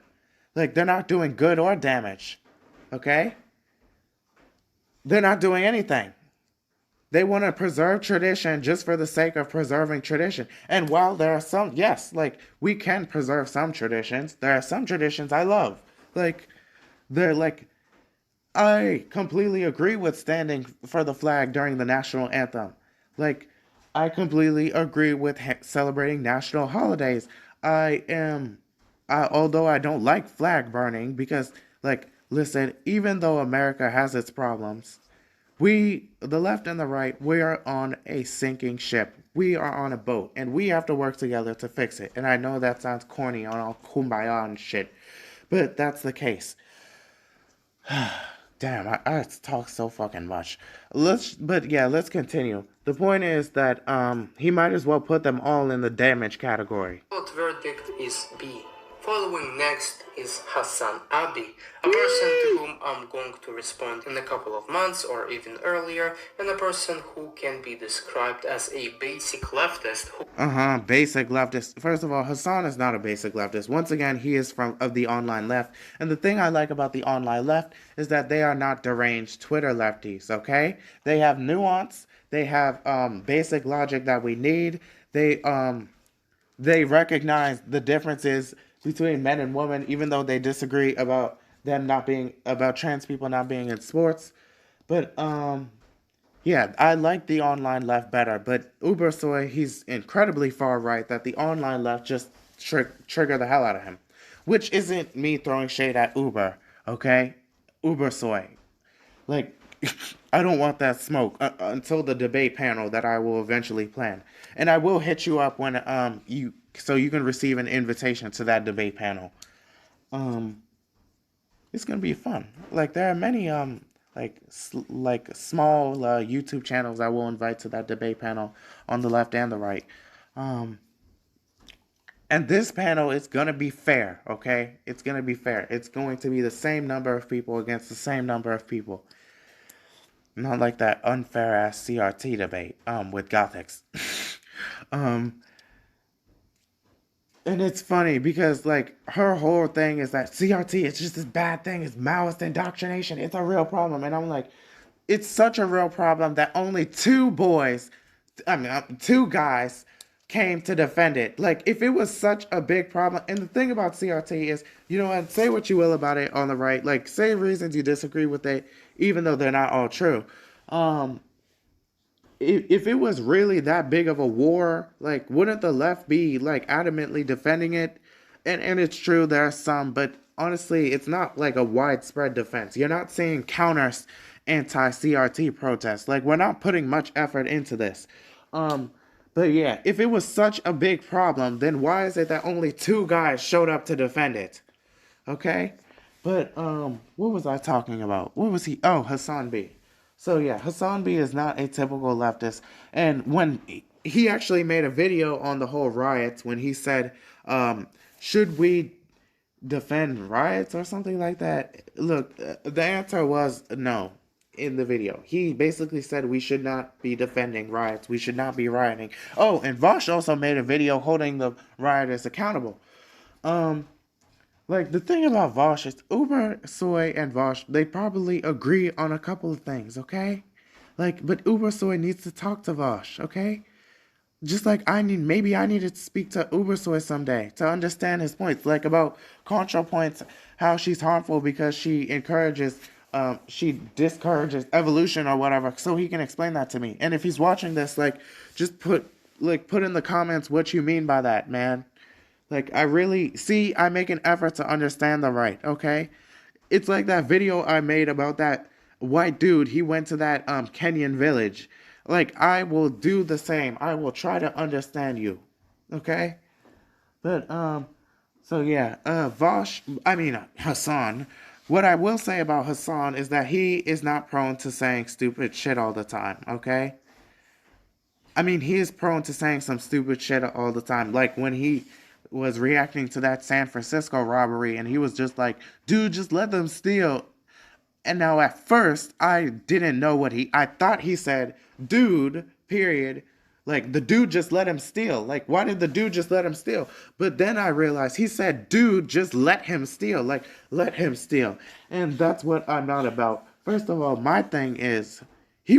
Like, they're not doing good or damage. Okay? They're not doing anything. They want to preserve tradition just for the sake of preserving tradition. And while there are some, yes, like, we can preserve some traditions. There are some traditions I love. Like, they're like, I completely agree with standing for the flag during the national anthem. Like, I completely agree with celebrating national holidays. Although I don't like flag burning because, like, listen, even though America has its problems, the left and the right, we are on a sinking ship. We are on a boat, and we have to work together to fix it. And I know that sounds corny on all kumbaya and shit, but that's the case. Damn, I talk so fucking much. Let's continue. The point is that he might as well put them all in the damage category. Verdict is B. Following next is Hasanbi, a person to whom I'm going to respond in a couple of months or even earlier, and a person who can be described as a basic leftist. Basic leftist. First of all, Hassan is not a basic leftist. Once again, he is of the online left. And the thing I like about the online left is that they are not deranged Twitter lefties, okay? They have nuance. They have basic logic that we need. They recognize the differences between men and women, even though they disagree about trans people not being in sports. But yeah, I like the online left better. But Ubersoy, he's incredibly far right that the online left just trigger the hell out of him, which isn't me throwing shade at Uber, okay? Ubersoy, like, I don't want that smoke until the debate panel that I will eventually plan, and I will hit you up when so you can receive an invitation to that debate panel. It's gonna be fun. Like, there are many like small YouTube channels I will invite to that debate panel on the left and the right. And this panel is gonna be fair, okay? It's gonna be fair. It's going to be the same number of people against the same number of people. Not like that unfair ass CRT debate with Gothics. And it's funny because, like, her whole thing is that CRT is just this bad thing. It's Maoist indoctrination. It's a real problem. And I'm like, it's such a real problem that only two guys came to defend it. Like, if it was such a big problem, and the thing about CRT is, you know what, say what you will about it on the right. Like, say reasons you disagree with it, even though they're not all true. If it was really that big of a war, like, wouldn't the left be, like, adamantly defending it? And it's true, there are some, but honestly, it's not, like, a widespread defense. You're not seeing counters anti-CRT protests. Like, we're not putting much effort into this. But yeah, if it was such a big problem, then why is it that only two guys showed up to defend it? Okay? But, what was I talking about? What was he? Oh, Hasanbi. So yeah, Hasanbi is not a typical leftist. And when he actually made a video on the whole riots, when he said, should we defend riots or something like that. Look, the answer was no in the video. He basically said we should not be defending riots. We should not be rioting. Oh, and Vaush also made a video holding the rioters accountable. Um, like the thing about Vaush is Ubersoy and Vaush, they probably agree on a couple of things, okay? Like, but Ubersoy needs to talk to Vaush, okay? Just like maybe I needed to speak to Ubersoy someday to understand his points, like about ContraPoints, how she's harmful because she discourages evolution or whatever, so he can explain that to me. And if he's watching this, like, just put in the comments what you mean by that, man. Like, I make an effort to understand the right, okay? It's like that video I made about that white dude. He went to that Kenyan village. Like, I will do the same. I will try to understand you, okay? But so yeah, Hassan. What I will say about Hassan is that he is not prone to saying stupid shit all the time, okay? I mean, he is prone to saying some stupid shit all the time. Like when he was reacting to that San Francisco robbery and he was just like, dude, just let them steal. And now at first, I didn't know I thought he said, dude, period. Like, the dude just let him steal. Like, why did the dude just let him steal? But then I realized he said, dude, just let him steal. Like, let him steal. And that's what I'm not about. First of all, my thing is, he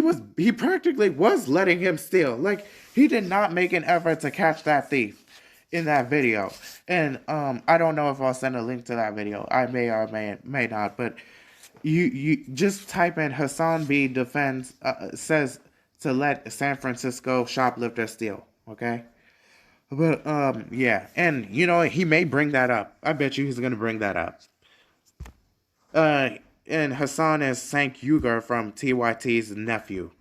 practically was letting him steal. Like, he did not make an effort to catch that thief in that video. And I don't know if I'll send a link to that video. I may or may not, but you just type in Hasanbi defends says to let San Francisco shoplifter steal, okay? But yeah, and you know he may bring that up. I bet you he's gonna bring that up. And Hassan is Sank Uyghur from TYT's nephew.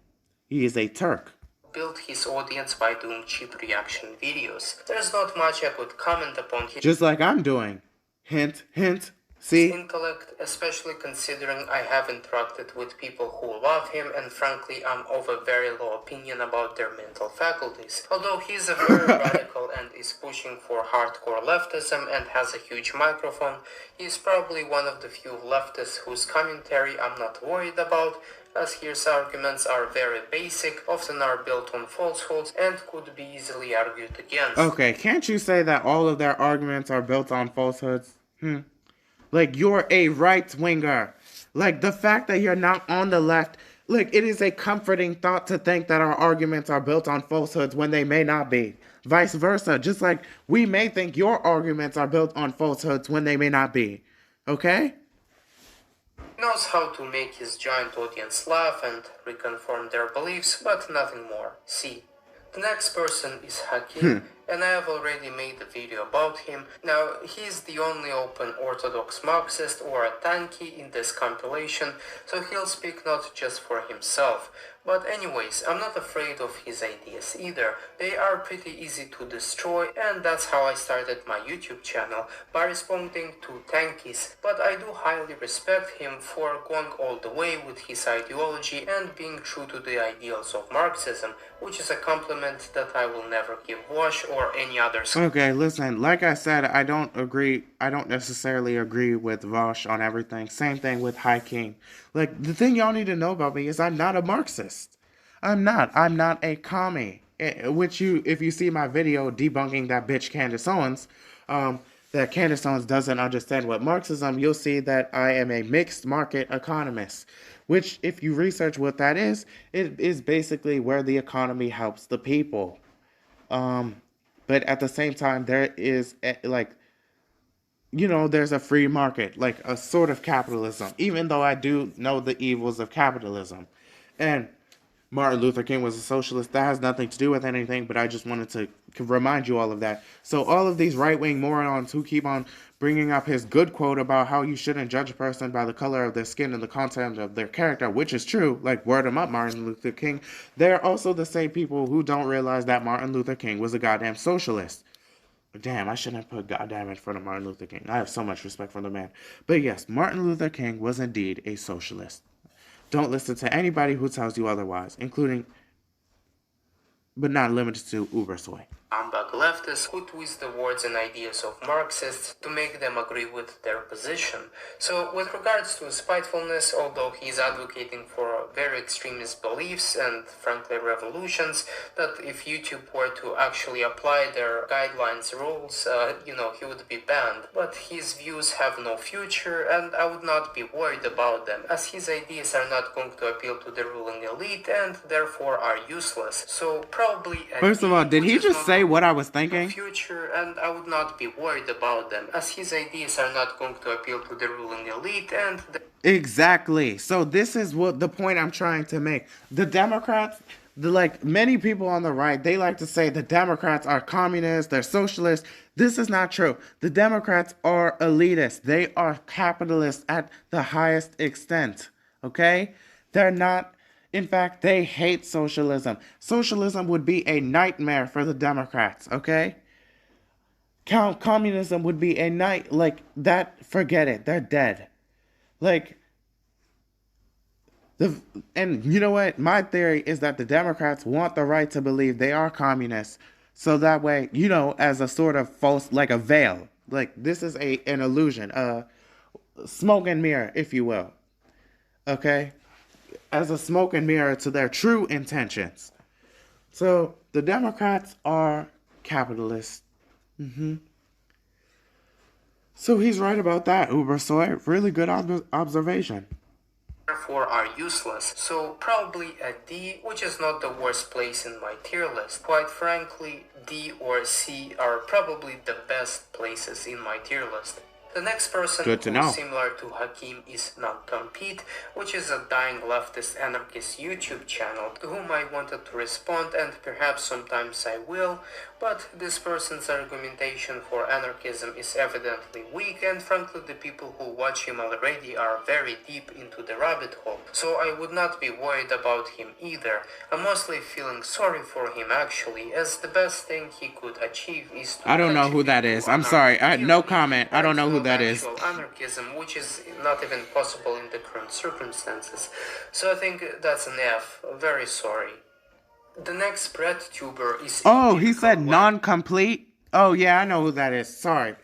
He is a Turk. Built his audience by doing cheap reaction videos. There's not much I could comment upon his just like I'm doing. Hint, hint. See? Intellect, especially considering I have interacted with people who love him, and frankly I'm of a very low opinion about their mental faculties. Although he's a very radical and is pushing for hardcore leftism and has a huge microphone, he's probably one of the few leftists whose commentary I'm not worried about, as his arguments are very basic, often are built on falsehoods, and could be easily argued against. Okay, can't you say that all of their arguments are built on falsehoods? Like, you're a right-winger. Like, the fact that you're not on the left, like, it is a comforting thought to think that our arguments are built on falsehoods when they may not be. Vice versa, just like we may think your arguments are built on falsehoods when they may not be. Okay? He knows how to make his giant audience laugh and reconfirm their beliefs, but nothing more. See. The next person is Hakim, and I have already made a video about him. Now, he's the only open orthodox Marxist or a tanky in this compilation, so he'll speak not just for himself. But anyways, I'm not afraid of his ideas either. They are pretty easy to destroy, and that's how I started my YouTube channel, by responding to tankies. But I do highly respect him for going all the way with his ideology and being true to the ideals of Marxism, which is a compliment that I will never give Vaush or any others. Okay, listen, like I said, I don't necessarily agree with Vaush on everything. Same thing with Hakim. Like, the thing y'all need to know about me is I'm not a Marxist. I'm not a commie. If you see my video debunking that bitch Candace Owens, that Candace Owens doesn't understand what Marxism, you'll see that I am a mixed market economist. Which, if you research what that is, it is basically where the economy helps the people. But at the same time, there is, there's a free market, like a sort of capitalism, even though I do know the evils of capitalism. And Martin Luther King was a socialist. That has nothing to do with anything, but I just wanted to remind you all of that. So all of these right-wing morons who keep on bringing up his good quote about how you shouldn't judge a person by the color of their skin and the content of their character, which is true, like word him up, Martin Luther King, they're also the same people who don't realize that Martin Luther King was a goddamn socialist. Damn, I shouldn't have put goddamn in front of Martin Luther King. I have so much respect for the man. But yes, Martin Luther King was indeed a socialist. Don't listen to anybody who tells you otherwise, including, but not limited to, Ubersoy. humbug leftists who twist the words and ideas of Marxists to make them agree with their position. So, with regards to spitefulness, although he is advocating for very extremist beliefs and, frankly, revolutions, that if YouTube were to actually apply their guidelines, rules, he would be banned. But his views have no future, and I would not be worried about them, as his ideas are not going to appeal to the ruling elite and therefore are useless. So, probably. First of all, did he just say what I was thinking? Future, and I would not be worried about them, as his ideas are not going to appeal to the ruling elite and exactly. So this is what the point I'm trying to make. The Democrats, many people on the right, they like to say the Democrats are communists, they're socialists. This is not true. The Democrats are elitists. They are capitalists at the highest extent. Okay? They're not. In fact, they hate socialism. Socialism would be a nightmare for the Democrats, okay? Communism would be a that, forget it, they're dead. And you know what? My theory is that the Democrats want the right to believe they are communists. So that way, as a sort of false, like a veil. This is an illusion, a smoke and mirror, if you will. Okay? As a smoke and mirror to their true intentions. So the Democrats are capitalists. So he's right about that, Ubersoy. Really good observation. Therefore are useless. So probably a D, which is not the worst place in my tier list. Quite frankly, D or C are probably the best places in my tier list. The next person who is similar to Hakim is Non-Compete, which is a dying leftist anarchist YouTube channel to whom I wanted to respond, and perhaps sometimes I will, but this person's argumentation for anarchism is evidently weak, and frankly the people who watch him already are very deep into the rabbit hole, so I would not be worried about him either. I'm mostly feeling sorry for him actually, as the best thing he could achieve is to I don't know who that is. I'm sorry. No comment. I don't know who that is. Anarchism, which is not even possible in the current circumstances. So I think that's an F. Very sorry. The next breadtuber is... Oh, he said non-complete? Oh, yeah, I know who that is. Sorry.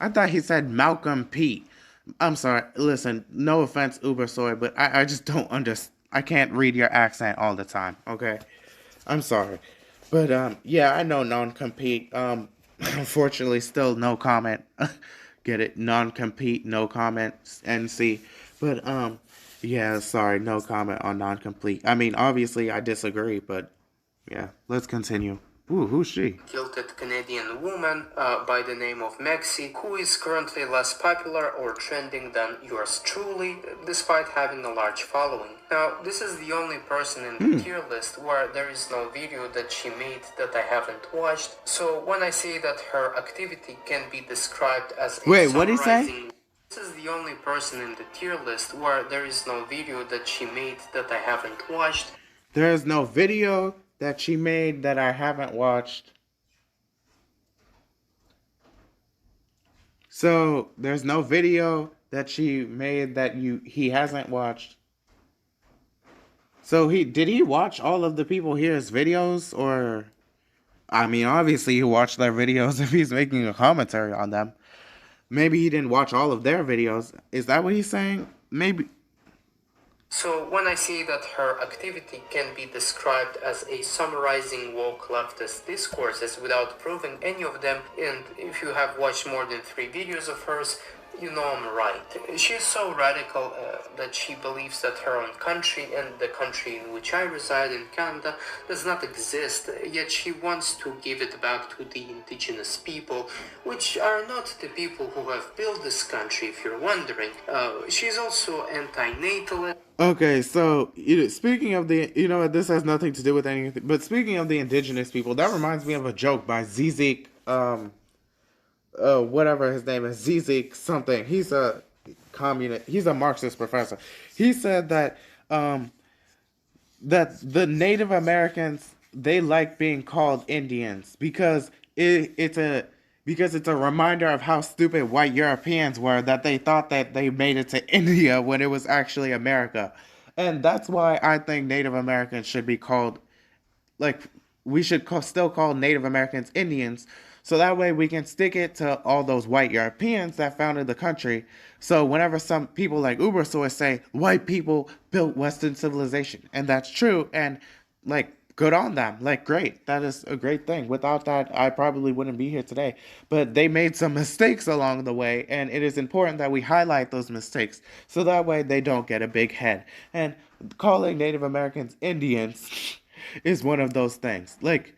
I thought he said Malcolm Pete. I'm sorry. Listen, no offense, Ubersoy, but I just don't understand. I can't read your accent all the time, okay? I'm sorry. But, yeah, I know non-compete. Unfortunately, still no comment. Get it? Non-compete, no comment, NC. But, yeah, sorry, no comment on non-complete. I mean, obviously, I disagree, but, yeah, let's continue. Ooh, who's she? Kilted Canadian woman by the name of Maxi, who is currently less popular or trending than yours truly, despite having a large following. Now, this is the only person in the tier list where there is no video that she made that I haven't watched. So when I say that her activity can be described as a Wait, what did he say? This is the only person in the tier list where there is no video that she made that I haven't watched. There is no video that she made that I haven't watched. So, there's no video that she made that he hasn't watched. So, did he watch all of the people here's videos? Or, I mean, obviously he watched their videos if he's making a commentary on them. Maybe he didn't watch all of their videos. Is that what he's saying? Maybe. So when I say that her activity can be described as a summarizing woke leftist discourses without proving any of them, and if you have watched more than 3 videos of hers, you know I'm right. She is so radical that she believes that her own country and the country in which I reside in Canada does not exist, yet she wants to give it back to the indigenous people, which are not the people who have built this country, if you're wondering. She's also anti-natalist. Okay, so speaking of this has nothing to do with anything, but speaking of the indigenous people, that reminds me of a joke by Zizek, whatever his name is, Zizek something. He's a communist. He's a Marxist professor. He said that that the Native Americans, they like being called Indians because it's a reminder of how stupid white Europeans were, that they thought that they made it to India when it was actually America. And that's why I think Native Americans should be called, we should still call Native Americans Indians, so that way we can stick it to all those white Europeans that founded the country. So whenever some people like Ubersoy say white people built Western civilization, and that's true, and like good on them, like great, that is a great thing. Without that, I probably wouldn't be here today. But they made some mistakes along the way, and it is important that we highlight those mistakes so that way they don't get a big head. And calling Native Americans Indians is one of those things. Like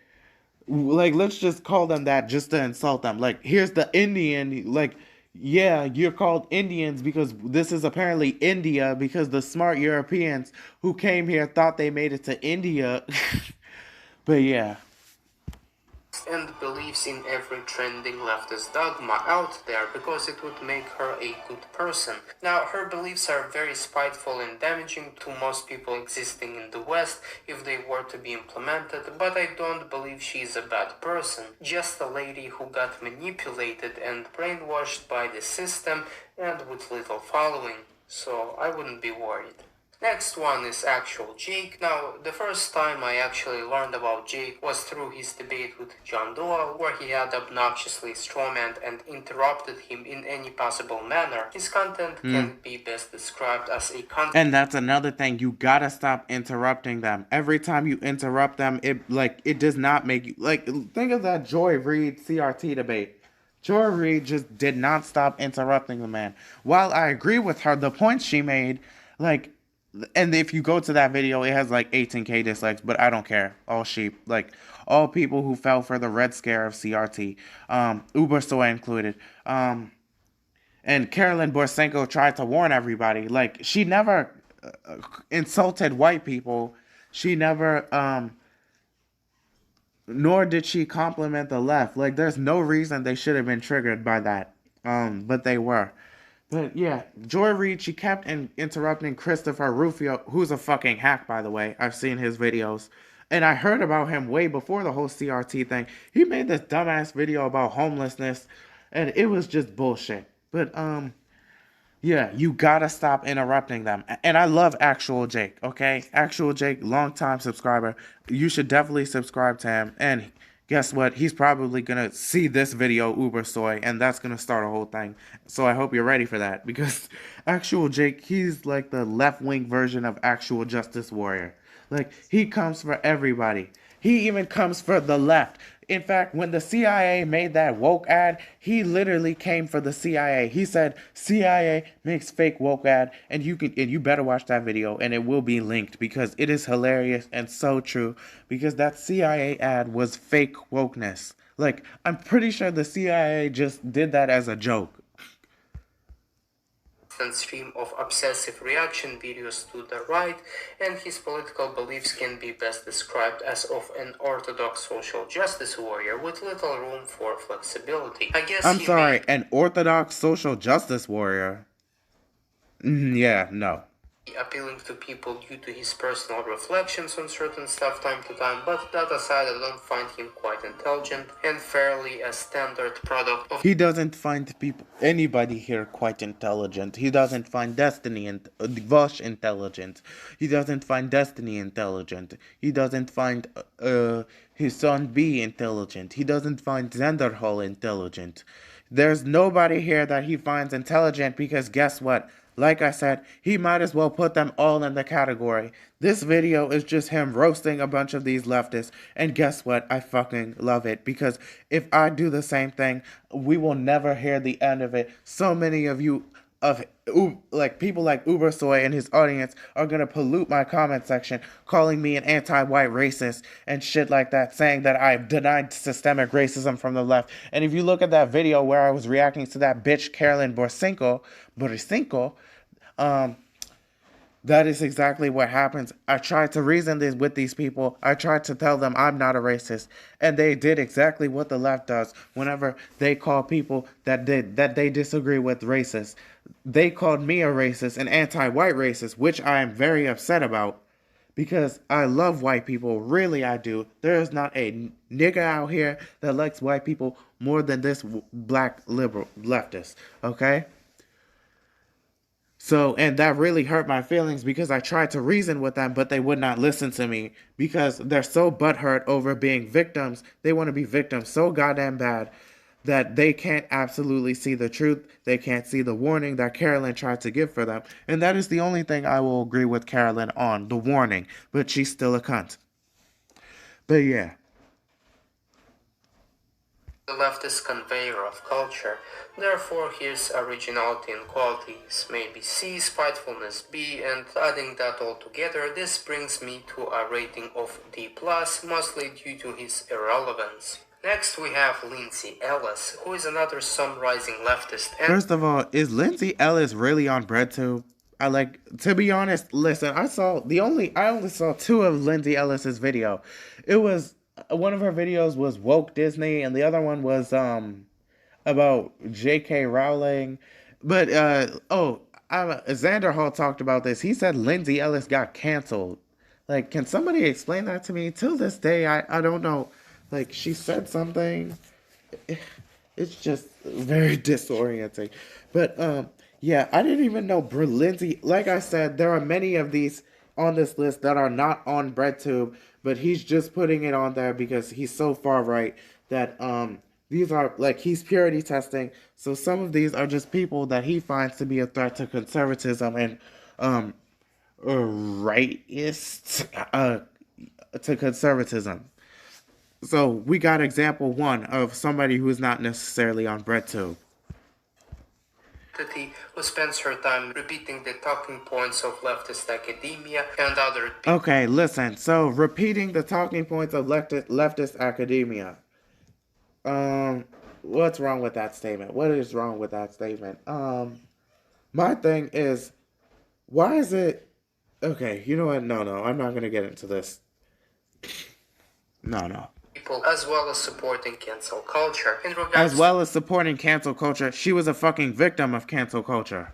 let's just call them that just to insult them. Like, here's the Indian. Like, yeah, you're called Indians because this is apparently India, because the smart Europeans who came here thought they made it to India. But yeah. And believes in every trending leftist dogma out there because it would make her a good person. Now, her beliefs are very spiteful and damaging to most people existing in the West if they were to be implemented, but I don't believe she is a bad person. Just a lady who got manipulated and brainwashed by the system and with little following, so I wouldn't be worried. Next one is actual Jake. Now, the first time I actually learned about Jake was through his debate with John Doe, where he had obnoxiously strawmanned and interrupted him in any possible manner. His content can be best described as a content. And that's another thing, you gotta stop interrupting them. Every time you interrupt them, it does not make you, like, think of that Joy Reid CRT debate. Joy Reid just did not stop interrupting the man. While I agree with her, the points she made, like, and if you go to that video, it has like 18K dislikes, but I don't care. All sheep, like all people who fell for the red scare of CRT, Ubersoy included. And Carolyn Borsenko tried to warn everybody. Like, she never insulted white people. She never, nor did she compliment the left. Like, there's no reason they should have been triggered by that. But they were. But yeah, Joy Reid, she kept interrupting Christopher Rufio, who's a fucking hack, by the way. I've seen his videos. And I heard about him way before the whole CRT thing. He made this dumbass video about homelessness, and it was just bullshit. But, yeah, you gotta stop interrupting them. And I love Actual Jake, okay? Actual Jake, long-time subscriber. You should definitely subscribe to him. And guess what? He's probably gonna see this video, Ubersoy, and that's gonna start a whole thing. So I hope you're ready for that, because Actual Jake, he's like the left-wing version of Actual Justice Warrior. Like, he comes for everybody. He even comes for the left. In fact, when the CIA made that woke ad, he literally came for the CIA. He said, CIA makes fake woke ad, and you better watch that video, and it will be linked, because it is hilarious and so true, because that CIA ad was fake wokeness. Like, I'm pretty sure the CIA just did that as a joke. Stream of obsessive reaction videos to the right, and his political beliefs can be best described as of an orthodox social justice warrior with little room for flexibility. I guess I'm sorry, an orthodox social justice warrior? Yeah, no. Appealing to people due to his personal reflections on certain stuff time to time, but that aside, I don't find him quite intelligent and fairly a standard product of... He doesn't find anybody here quite intelligent. He doesn't find Destiny and Vaush intelligent. He doesn't find Destiny intelligent. He doesn't find Hasanbi intelligent. He doesn't find Xanderhal intelligent. There's nobody here that he finds intelligent, because guess what? Like I said, he might as well put them all in the category. This video is just him roasting a bunch of these leftists. And guess what? I fucking love it. Because if I do the same thing, we will never hear the end of it. So many of you, like people like Ubersoy and his audience, are going to pollute my comment section, calling me an anti-white racist and shit like that, saying that I've denied systemic racism from the left. And if you look at that video where I was reacting to that bitch Carolyn Borsenko, that is exactly what happens. I tried to reason this with these people. I tried to tell them I'm not a racist, and they did exactly what the left does whenever they call people that they disagree with racist. They called me a racist, an anti-white racist, which I am very upset about, because I love white people. Really, I do. There is not a nigga out here that likes white people more than this black liberal leftist, okay? So, and that really hurt my feelings because I tried to reason with them, but they would not listen to me because they're so butthurt over being victims. They want to be victims so goddamn bad that they can't absolutely see the truth. They can't see the warning that Carolyn tried to give for them. And that is the only thing I will agree with Carolyn on, the warning. But she's still a cunt. But yeah. The leftist conveyor of culture. Therefore, his originality and qualities may be C, spitefulness B, and adding that all together, this brings me to a rating of D+, mostly due to his irrelevance. Next, we have Lindsey Ellis, who is another summarizing leftist. First of all, is Lindsey Ellis really on BreadTube? To be honest, listen, I only saw two of Lindsey Ellis's video. It was one of her videos was woke Disney, and the other one was about J.K. Rowling. But Xanderhal talked about this. He said Lindsey Ellis got canceled. Like, can somebody explain that to me? Till this day, I don't know. Like, she said something. It's just very disorienting. But yeah, I didn't even know Lindsey. Like I said, there are many of these on this list that are not on BreadTube, but he's just putting it on there because he's so far right that these are like he's purity testing. So some of these are just people that he finds to be a threat to conservatism and rightists to conservatism. So we got example one of somebody who's not necessarily on BreadTube. Who spends her time repeating the talking points of leftist academia and other people. Okay, listen. So repeating the talking points of leftist academia. What's wrong with that statement? What is wrong with that statement? My thing is, why is it? Okay, you know what? No, I'm not gonna get into this. No. People, as well as supporting cancel culture. She was a fucking victim of cancel culture.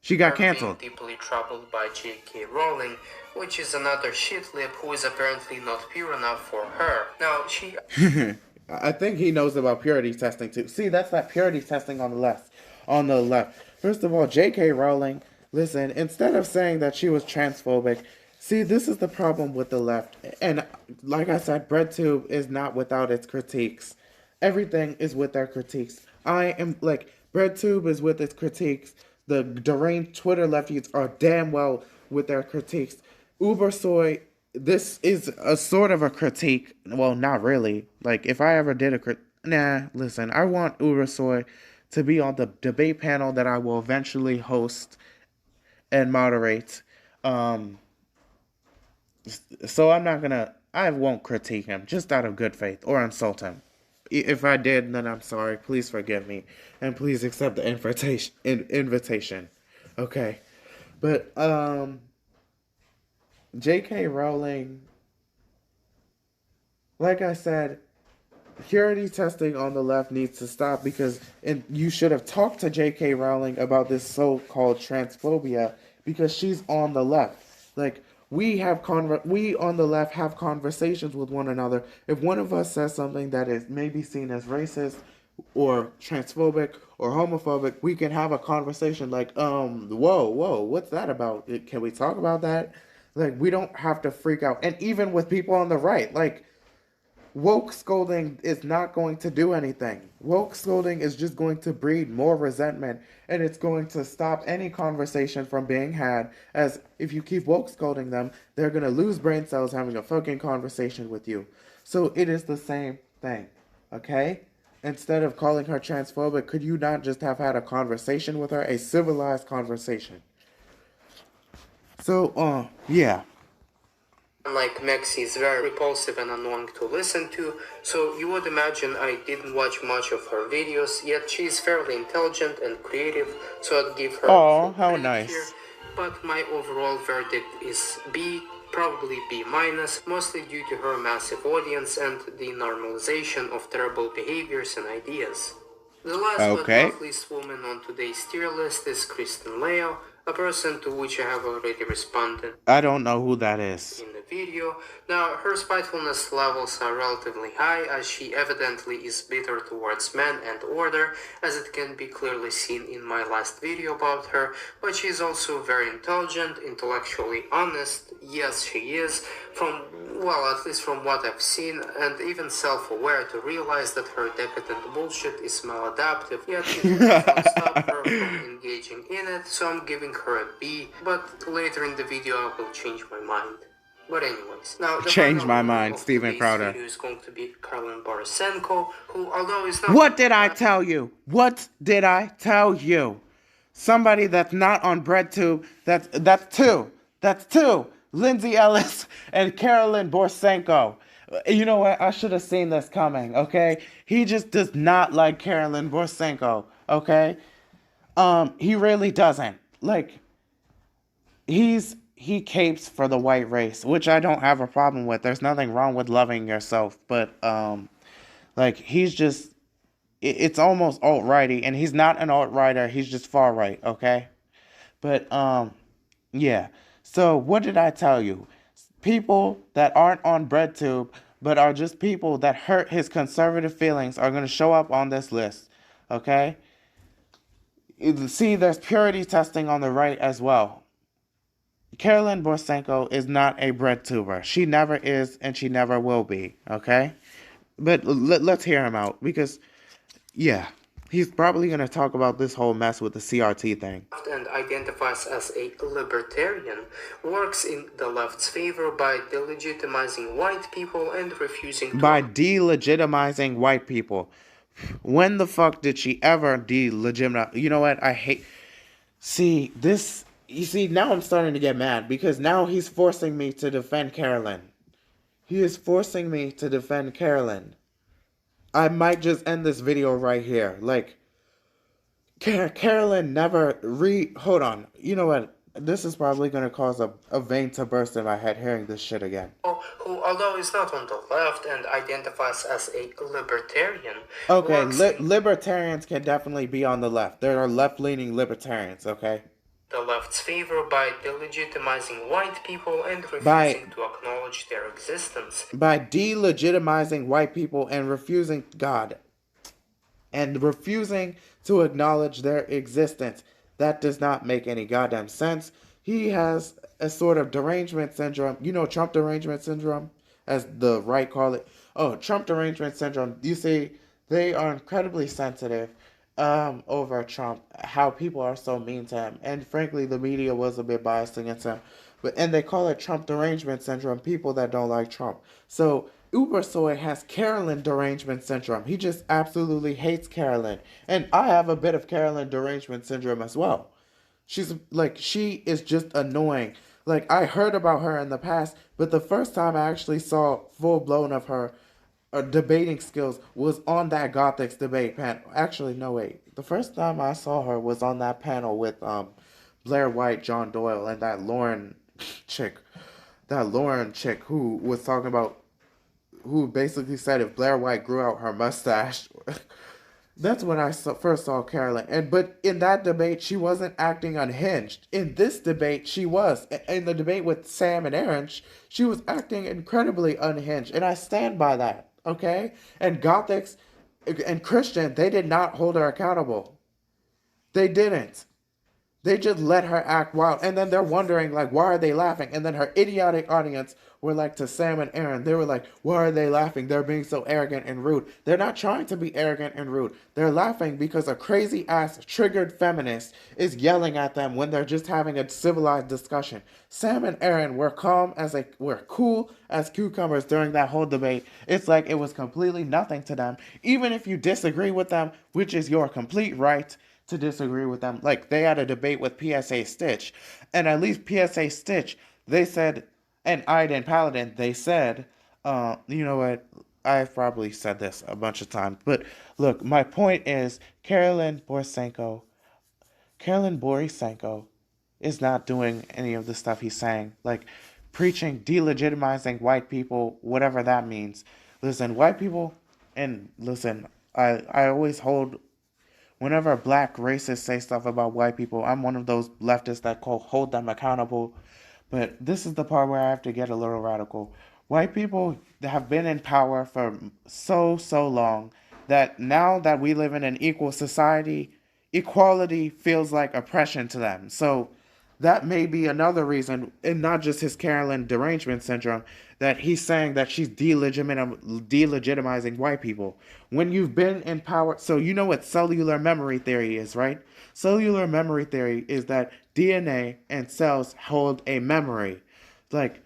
She got canceled. Being deeply troubled by J.K. Rowling, which is another shitlip who is apparently not pure enough for her. Now, she... I think he knows about purity testing too. See, that's that purity testing on the left. First of all, J.K. Rowling, listen, instead of saying that she was transphobic, see, this is the problem with the left. And like I said, BreadTube is not without its critiques. Everything is with their critiques. BreadTube is with its critiques. The deranged Twitter lefties are damn well with their critiques. Ubersoy, this is a sort of a critique. Well, not really. Like, if I ever did listen, I want Ubersoy to be on the debate panel that I will eventually host and moderate. So I won't critique him, just out of good faith, or insult him. If I did, then I'm sorry. Please forgive me. And please accept the invitation. Okay. But, J.K. Rowling, like I said, purity testing on the left needs to stop because you should have talked to J.K. Rowling about this so-called transphobia because she's on the left. Like, we on the left have conversations with one another. If one of us says something that is maybe seen as racist or transphobic or homophobic, we can have a conversation like, whoa, what's that about? Can we talk about that? Like, we don't have to freak out. And even with people on the right, like, woke scolding is not going to do anything. Woke scolding is just going to breed more resentment, and it's going to stop any conversation from being had, as if you keep woke scolding them, they're going to lose brain cells having a fucking conversation with you. So it is the same thing, okay? Instead of calling her transphobic, could you not just have had a conversation with her, a civilized conversation? So, yeah. Unlike Mexi, is very repulsive and annoying to listen to, so you would imagine I didn't watch much of her videos, yet she is fairly intelligent and creative, so I'd give her how nice. Here. But my overall verdict is B, probably B-, mostly due to her massive audience and the normalization of terrible behaviors and ideas. The last but not least woman on today's tier list is Kristen Leo, a person to which I have already responded I don't know who that is. in the video. Now, her spitefulness levels are relatively high, as she evidently is bitter towards men and order, as it can be clearly seen in my last video about her, but she is also very intelligent, intellectually honest, yes she is, at least from what I've seen, and even self-aware to realize that her decadent bullshit is maladaptive, yet it won't stop her from engaging in it, so I'm giving her a B, but later in the video I will change my mind. But anyways, now the Change my final mind, of Steven today's Crowder. video is going to be Karlin Borisenko, who, although is not... What did I tell you? What did I tell you? Somebody that's not on breadtube, that's two. Lindsey Ellis and Karlin Borisenko. You know what? I should have seen this coming, okay? He just does not like Karlin Borisenko, okay? He really doesn't. Like, he capes for the white race, which I don't have a problem with. There's nothing wrong with loving yourself, but like, he's just, it's almost alt-righty, and he's not an alt-righter, he's just far-right, okay? But yeah. So what did I tell you? People that aren't on breadtube, but are just people that hurt his conservative feelings, are going to show up on this list, okay? See, there's purity testing on the right as well. Karlin Borisenko is not a breadtuber. She never is, and she never will be, okay? But let's hear him out, because, yeah, he's probably going to talk about this whole mess with the CRT thing. And identifies as a libertarian, works in the left's favor by delegitimizing white people and refusing to... By delegitimizing white people. When the fuck did she ever delegitimize? You know what? I hate... See, this... You see, now I'm starting to get mad, because now he's forcing me to defend Karlin. He is forcing me to defend Karlin. I might just end this video right here. Like, Karlin never Hold on. You know what? This is probably going to cause a vein to burst in my head hearing this shit again. Who, although is not on the left and identifies as a libertarian... Okay, libertarians can definitely be on the left. There are left-leaning libertarians, okay? The left's favor by delegitimizing white people and refusing to acknowledge their existence. By delegitimizing white people and refusing God. And refusing to acknowledge their existence. That does not make any goddamn sense. He has a sort of derangement syndrome. You know Trump derangement syndrome? As the right call it. Oh, Trump derangement syndrome. You see, they are incredibly sensitive over Trump, how people are so mean to him, and frankly the media was a bit biased against him, and they call it Trump derangement syndrome, people that don't like Trump. So Ubersoy has Karlin derangement syndrome. He just absolutely hates Karlin, and I have a bit of Karlin derangement syndrome as well. She's like, she is just annoying. Like, I heard about her in the past, but the first time I actually saw full blown of her debating skills was on that Gothics debate panel. Actually, no, wait. The first time I saw her was on that panel with Blair White, John Doyle, and that Lauren chick. That Lauren chick who was talking about, who basically said if Blair White grew out her mustache. That's when I first saw Karlin. But in that debate, she wasn't acting unhinged. In this debate, she was. In the debate with Sam and Aaron, she was acting incredibly unhinged. And I stand by that. Okay? And Gothics and Christian, they did not hold her accountable. They didn't. They just let her act wild. And then they're wondering, like, why are they laughing? And then her idiotic audience were like to Sam and Aaron. They were like, why are they laughing? They're being so arrogant and rude. They're not trying to be arrogant and rude. They're laughing because a crazy-ass, triggered feminist is yelling at them when they're just having a civilized discussion. Sam and Aaron were were cool as cucumbers during that whole debate. It's like it was completely nothing to them. Even if you disagree with them, which is your complete right to disagree with them. Like, they had a debate with PSA Stitch, and at least PSA Stitch, they said, and Iden Paladin, they said, you know what, I've probably said this a bunch of times, but look, my point is, Karlin Borisenko is not doing any of the stuff he's saying, like, preaching, delegitimizing white people, whatever that means. Listen, white people, and listen, I always hold, whenever black racists say stuff about white people, I'm one of those leftists that hold them accountable. But this is the part where I have to get a little radical. White people have been in power for so long that now that we live in an equal society, equality feels like oppression to them. So that may be another reason, and not just his Carolyn derangement syndrome, that he's saying that she's delegitimizing white people. When you've been in power, so you know what cellular memory theory is, right? Cellular memory theory is that DNA and cells hold a memory. Like,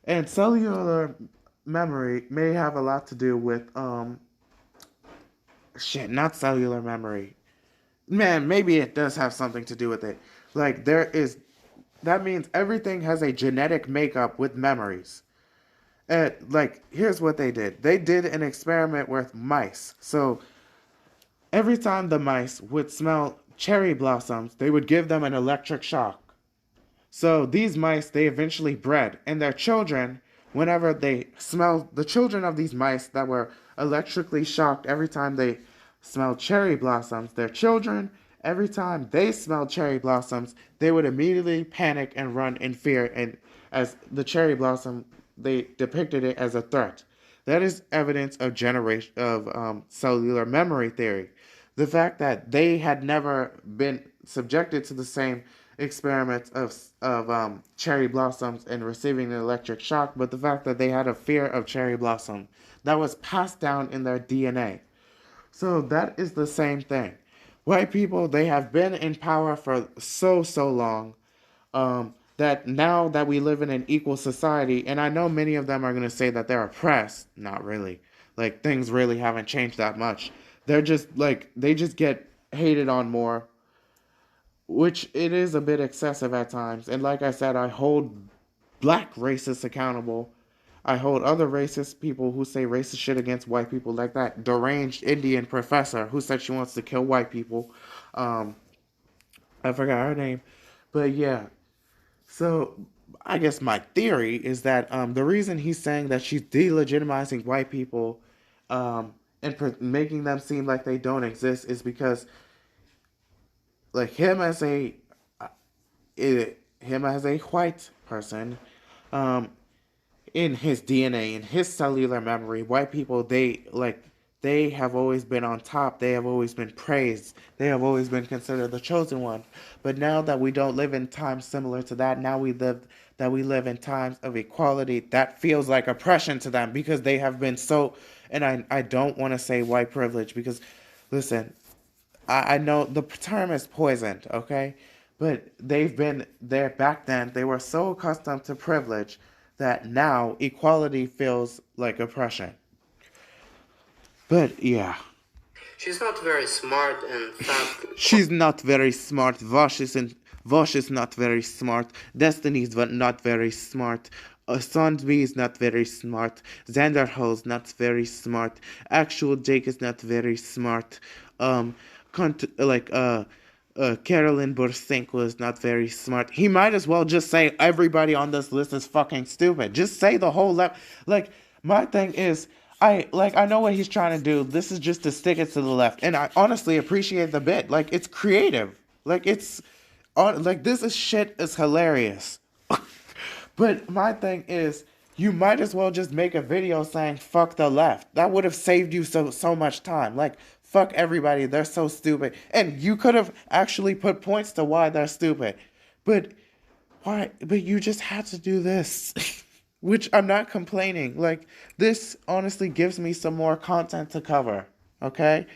and cellular memory may have a lot to do with, not cellular memory. Man, maybe it does have something to do with it. Like, that means everything has a genetic makeup with memories. And, like, here's what they did. They did an experiment with mice. So, every time the mice would smell cherry blossoms, they would give them an electric shock. So, these mice, they eventually bred. And their children, whenever they smelled, the children of these mice that were electrically shocked every time they smelled cherry blossoms, their children, every time they smelled cherry blossoms, they would immediately panic and run in fear. And as the cherry blossom, they depicted it as a threat. That is evidence of cellular memory theory. The fact that they had never been subjected to the same experiments of cherry blossoms and receiving an electric shock, but the fact that they had a fear of cherry blossom that was passed down in their DNA. So that is the same thing. White people, they have been in power for so long, that now that we live in an equal society, and I know many of them are going to say that they're oppressed. Not really. Like, things really haven't changed that much. They're just, like, they just get hated on more, which it is a bit excessive at times. And like I said, I hold black racists accountable. I hold other racist people who say racist shit against white people, like that deranged Indian professor who said she wants to kill white people. Um, I forgot her name. But yeah, so I guess my theory is that the reason he's saying that she's delegitimizing white people, and making them seem like they don't exist is because, like, him as a white person, um, in his DNA, in his cellular memory, white people, they have always been on top. They have always been praised. They have always been considered the chosen one. But now that we don't live in times similar to that, now we live in times of equality, that feels like oppression to them because they have been so, and I don't want to say white privilege because, listen, I know the term is poisoned, okay? But they've been there back then. They were so accustomed to privilege that now equality feels like oppression. But yeah. She's not very smart, and fact. She's not very smart. Vaush is not very smart. Destiny is not very smart. Hasanbi is not very smart. Xanderhal is not very smart. Actual Jake is not very smart. Carolyn Bursenko is not very smart. He might as well just say everybody on this list is fucking stupid. Just say the whole left. Like, my thing is, I know what he's trying to do. This is just to stick it to the left, and I honestly appreciate the bit. Like, it's creative. Like, this shit is hilarious. But my thing is, you might as well just make a video saying fuck the left. That would have saved you so much time. Like, fuck everybody, they're so stupid. And you could have actually put points to why they're stupid. But why? But you just had to do this. Which I'm not complaining. Like, this honestly gives me some more content to cover. Okay?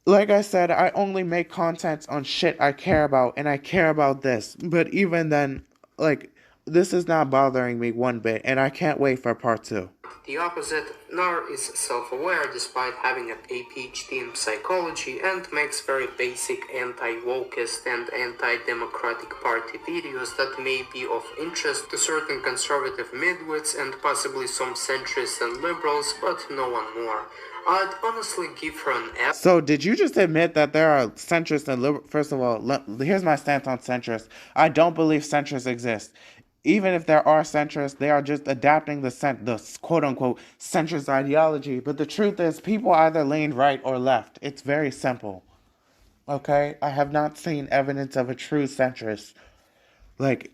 Like I said, I only make content on shit I care about, and I care about this. But even then, like, this is not bothering me one bit, and I can't wait for part 2. The opposite, Nar is self-aware despite having a PhD in psychology and makes very basic anti-wokeist and anti-democratic party videos that may be of interest to certain conservative midwits and possibly some centrists and liberals, but no one more. I'd honestly give her an F. So, did you just admit that there are centrists and liberals? First of all, here's my stance on centrists. I don't believe centrists exist. even if there are centrists, they are just adapting the quote unquote centrist ideology. But the truth is, people either lean right or left. It's very simple. Okay? I have not seen evidence of a true centrist. Like,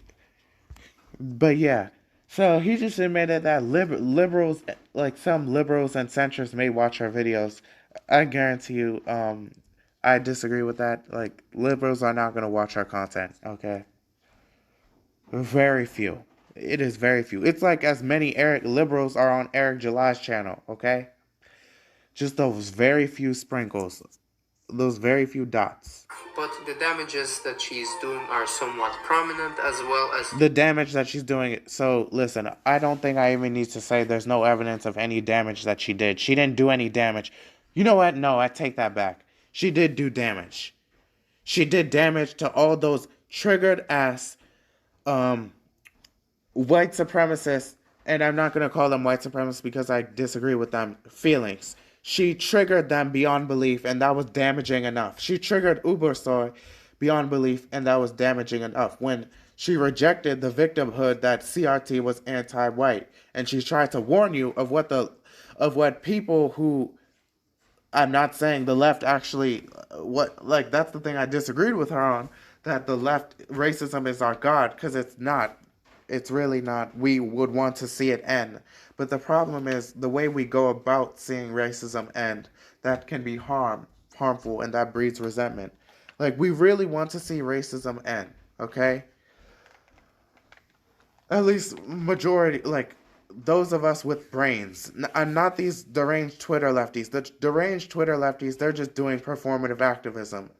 but yeah. So he just admitted that liberals, like some liberals and centrists, may watch our videos. I guarantee you, I disagree with that. Like, liberals are not going to watch our content, okay? Very few. It is very few. It's like as many Eric liberals are on Eric July's channel, okay? Just those very few sprinkles, those very few dots. But the damages that she's doing are somewhat prominent, as well as The damage that she's doing. So listen, I don't think I even need to say there's no evidence of any damage that she did. She didn't do any damage. You know what? No, I take that back. She did do damage. She did damage to all those triggered ass white supremacists, and I'm not going to call them white supremacists because I disagree with them, feelings. She triggered them beyond belief, and that was damaging enough. She triggered Ubersoy beyond belief, and that was damaging enough. When she rejected the victimhood that CRT was anti-white, and she tried to warn you of what people who, I'm not saying the left actually, that's the thing I disagreed with her on, that the left racism is our god, because it's not. It's really not. We would want to see it end. But the problem is the way we go about seeing racism end, that can be harmful, and that breeds resentment. Like, we really want to see racism end, okay? At least majority, like, those of us with brains, not these deranged Twitter lefties. The deranged Twitter lefties, they're just doing performative activism.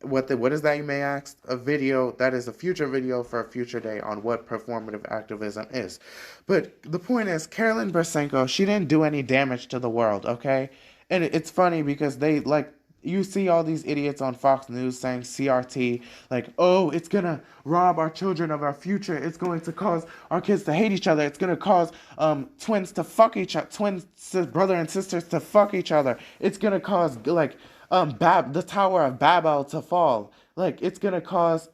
What is that, you may ask? A video that is a future video for a future day on what performative activism is. But the point is, Carolyn Bursenko, she didn't do any damage to the world, okay? And it's funny because you see all these idiots on Fox News saying CRT, like, oh, it's gonna rob our children of our future. It's going to cause our kids to hate each other. It's gonna cause twins to fuck each other, brother and sisters to fuck each other. It's gonna cause the Tower of Babel to fall. It's gonna cause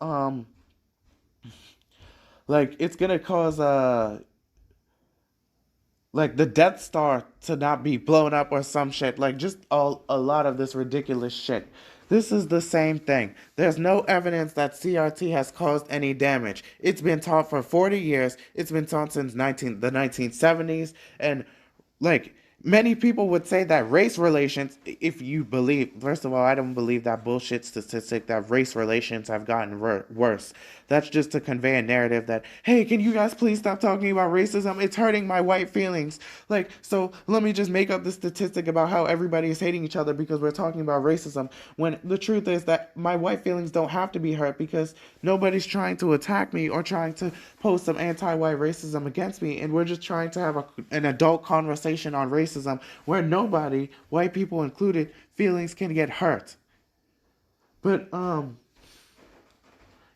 the Death Star to not be blown up or some shit. Just a lot of this ridiculous shit. This is the same thing. There's no evidence that CRT has caused any damage. It's been taught for 40 years. It's been taught since the 1970s. And, many people would say that race relations, if you believe, first of all, I don't believe that bullshit statistic that race relations have gotten worse. That's just to convey a narrative that, hey, can you guys please stop talking about racism? It's hurting my white feelings. So let me just make up the statistic about how everybody is hating each other because we're talking about racism, when the truth is that my white feelings don't have to be hurt because nobody's trying to attack me or trying to post some anti-white racism against me, and we're just trying to have an adult conversation on racism where nobody, white people included, feelings can get hurt. But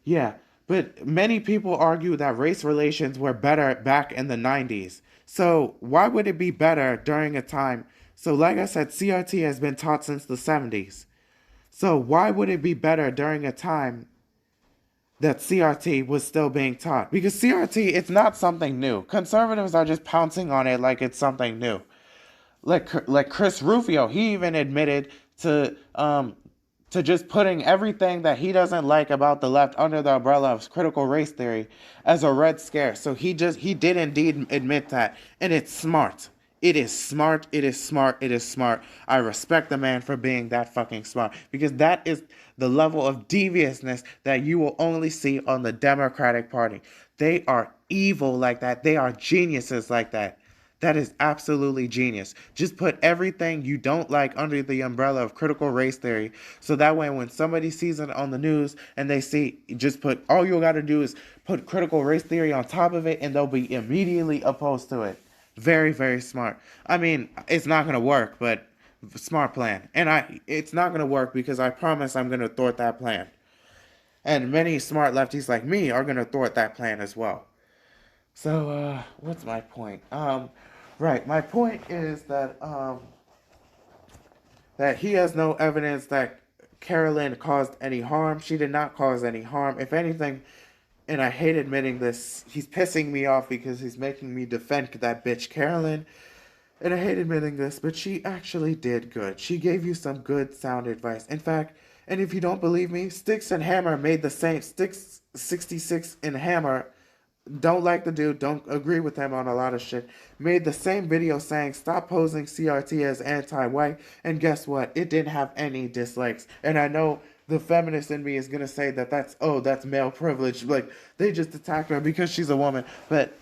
yeah, but many people argue that race relations were better back in the 90s. So why would it be better during a time? So like I said, CRT has been taught since the 70s. So why would it be better during a time that CRT was still being taught? Because CRT, it's not something new. Conservatives are just pouncing on it like it's something new. Like Chris Rufio, he even admitted to just putting everything that he doesn't like about the left under the umbrella of critical race theory as a red scare. So he did indeed admit that, and it's smart. It is smart. It is smart. It is smart. I respect the man for being that fucking smart, because that is the level of deviousness that you will only see on the Democratic Party. They are evil like that. They are geniuses like that. That is absolutely genius. Just put everything you don't like under the umbrella of critical race theory. So that way when somebody sees it on the news and they see, all you got to do is put critical race theory on top of it and they'll be immediately opposed to it. Very, very smart. I mean, it's not going to work, but smart plan. And it's not going to work because I promise I'm going to thwart that plan. And many smart lefties like me are going to thwart that plan as well. So, what's my point? Right, my point is that he has no evidence that Carolyn caused any harm. She did not cause any harm. If anything, and I hate admitting this, he's pissing me off because he's making me defend that bitch Carolyn. And I hate admitting this, but she actually did good. She gave you some good sound advice. In fact, and if you don't believe me, Sticks and Hammer made the same. Sticks 66 and Hammer don't like the dude, don't agree with him on a lot of shit, made the same video saying stop posing CRT as anti-white, and guess what? It didn't have any dislikes. And I know the feminist in me is gonna say that that's male privilege, like they just attacked her because she's a woman, but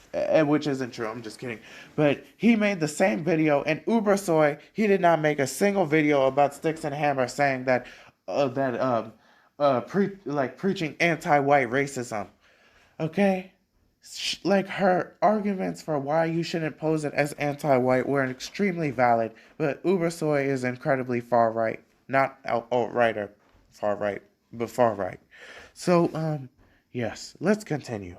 which isn't true. I'm just kidding. But he made the same video, and Ubersoy, he did not make a single video about Sticks and Hammer saying that preaching anti-white racism. Okay, like her arguments for why you shouldn't pose it as anti-white were extremely valid, but Ubersoy is incredibly far right, not alt-right or far right, but far right. So, yes, let's continue.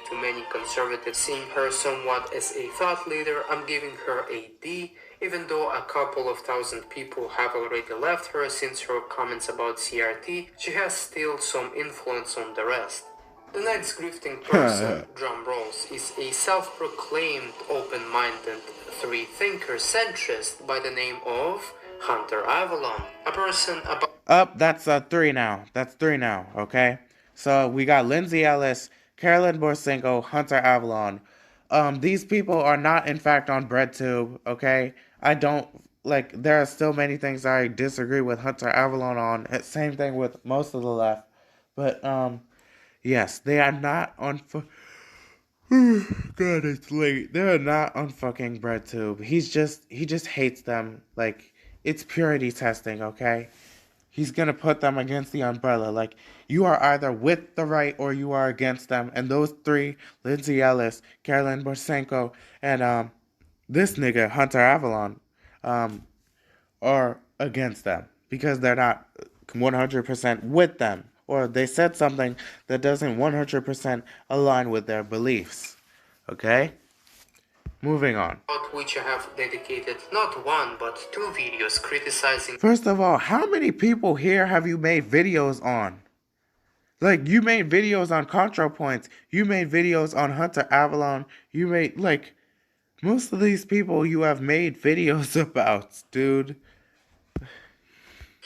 To many conservatives seeing her somewhat as a thought leader, I'm giving her a D, even though a couple of thousand people have already left her since her comments about CRT, she has still some influence on the rest. The next grifting person, drum rolls, is a self-proclaimed open-minded free-thinker centrist by the name of Hunter Avallone, a person about... That's 3 now. That's 3 now, okay? So we got Lindsey Ellis, Carolyn Borsingo, Hunter Avallone. These people are not, in fact, on breadtube, okay? I don't, like, there are still many things I disagree with Hunter Avallone on. Same thing with most of the left. But, yes, they are not on... God, it's late. They're not on fucking breadtube. He just hates them. Like, it's purity testing, okay? He's gonna put them against the umbrella. Like, you are either with the right or you are against them. And those three, Lindsey Ellis, Carolyn Borsenko, and this nigga, Hunter Avallone, are against them. Because they're not 100% with them. Or they said something that doesn't 100% align with their beliefs. Okay? Moving on. Which I have dedicated not one but 2 videos criticizing... First of all, how many people here have you made videos on? Like, you made videos on ContraPoints. You made videos on Hunter Avallone. You made, like, most of these people you have made videos about, dude.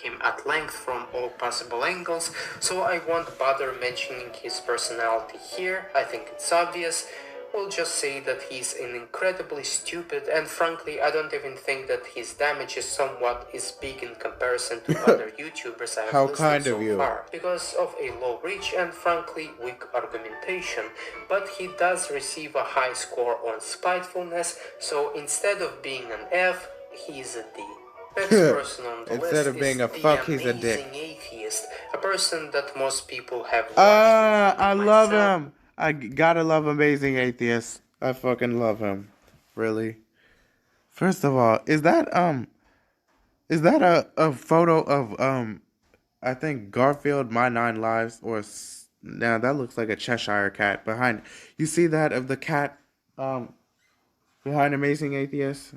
Him at length from all possible angles, so I won't bother mentioning his personality here. I think it's obvious. We'll just say that he's an incredibly stupid, and frankly, I don't even think that his damage is somewhat is big in comparison to other YouTubers I have listed so far, because of a low reach and frankly weak argumentation. But he does receive a high score on spitefulness, so instead of being an F, he's a D. Next person on the Instead list of being is a fuck, the he's a dick. amazing atheist, a person that most people have watched. I love him. I gotta love Amazing Atheist. I fucking love him. Really. First of all, is that a photo of I think Garfield My 9 Lives, or now that looks like a Cheshire cat behind. You see that of the cat behind Amazing Atheist?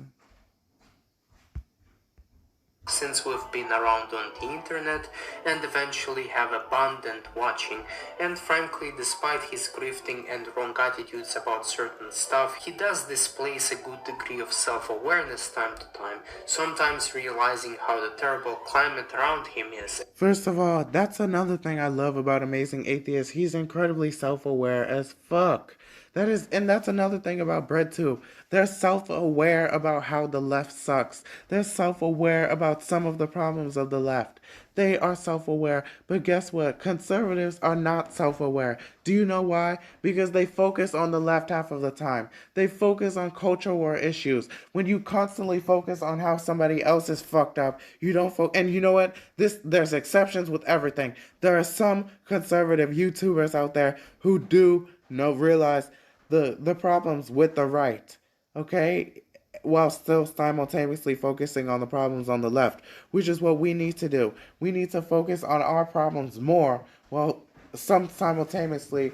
Since we've been around on the internet and eventually have abundant watching, and frankly, despite his grifting and wrong attitudes about certain stuff, he does displays a good degree of self-awareness time to time, sometimes realizing how the terrible climate around him is. First of all, that's another thing I love about Amazing Atheist. He's incredibly self-aware as fuck. And that's another thing about breadtube. They're self-aware about how the left sucks. They're self-aware about some of the problems of the left. They are self-aware, but guess what? Conservatives are not self-aware. Do you know why? Because they focus on the left half of the time. They focus on culture war issues. When you constantly focus on how somebody else is fucked up, you don't focus. And you know what? There's exceptions with everything. There are some conservative YouTubers out there who do realize the problems with the right, okay, while still simultaneously focusing on the problems on the left, which is what we need to do. We need to focus on our problems more, while some simultaneously,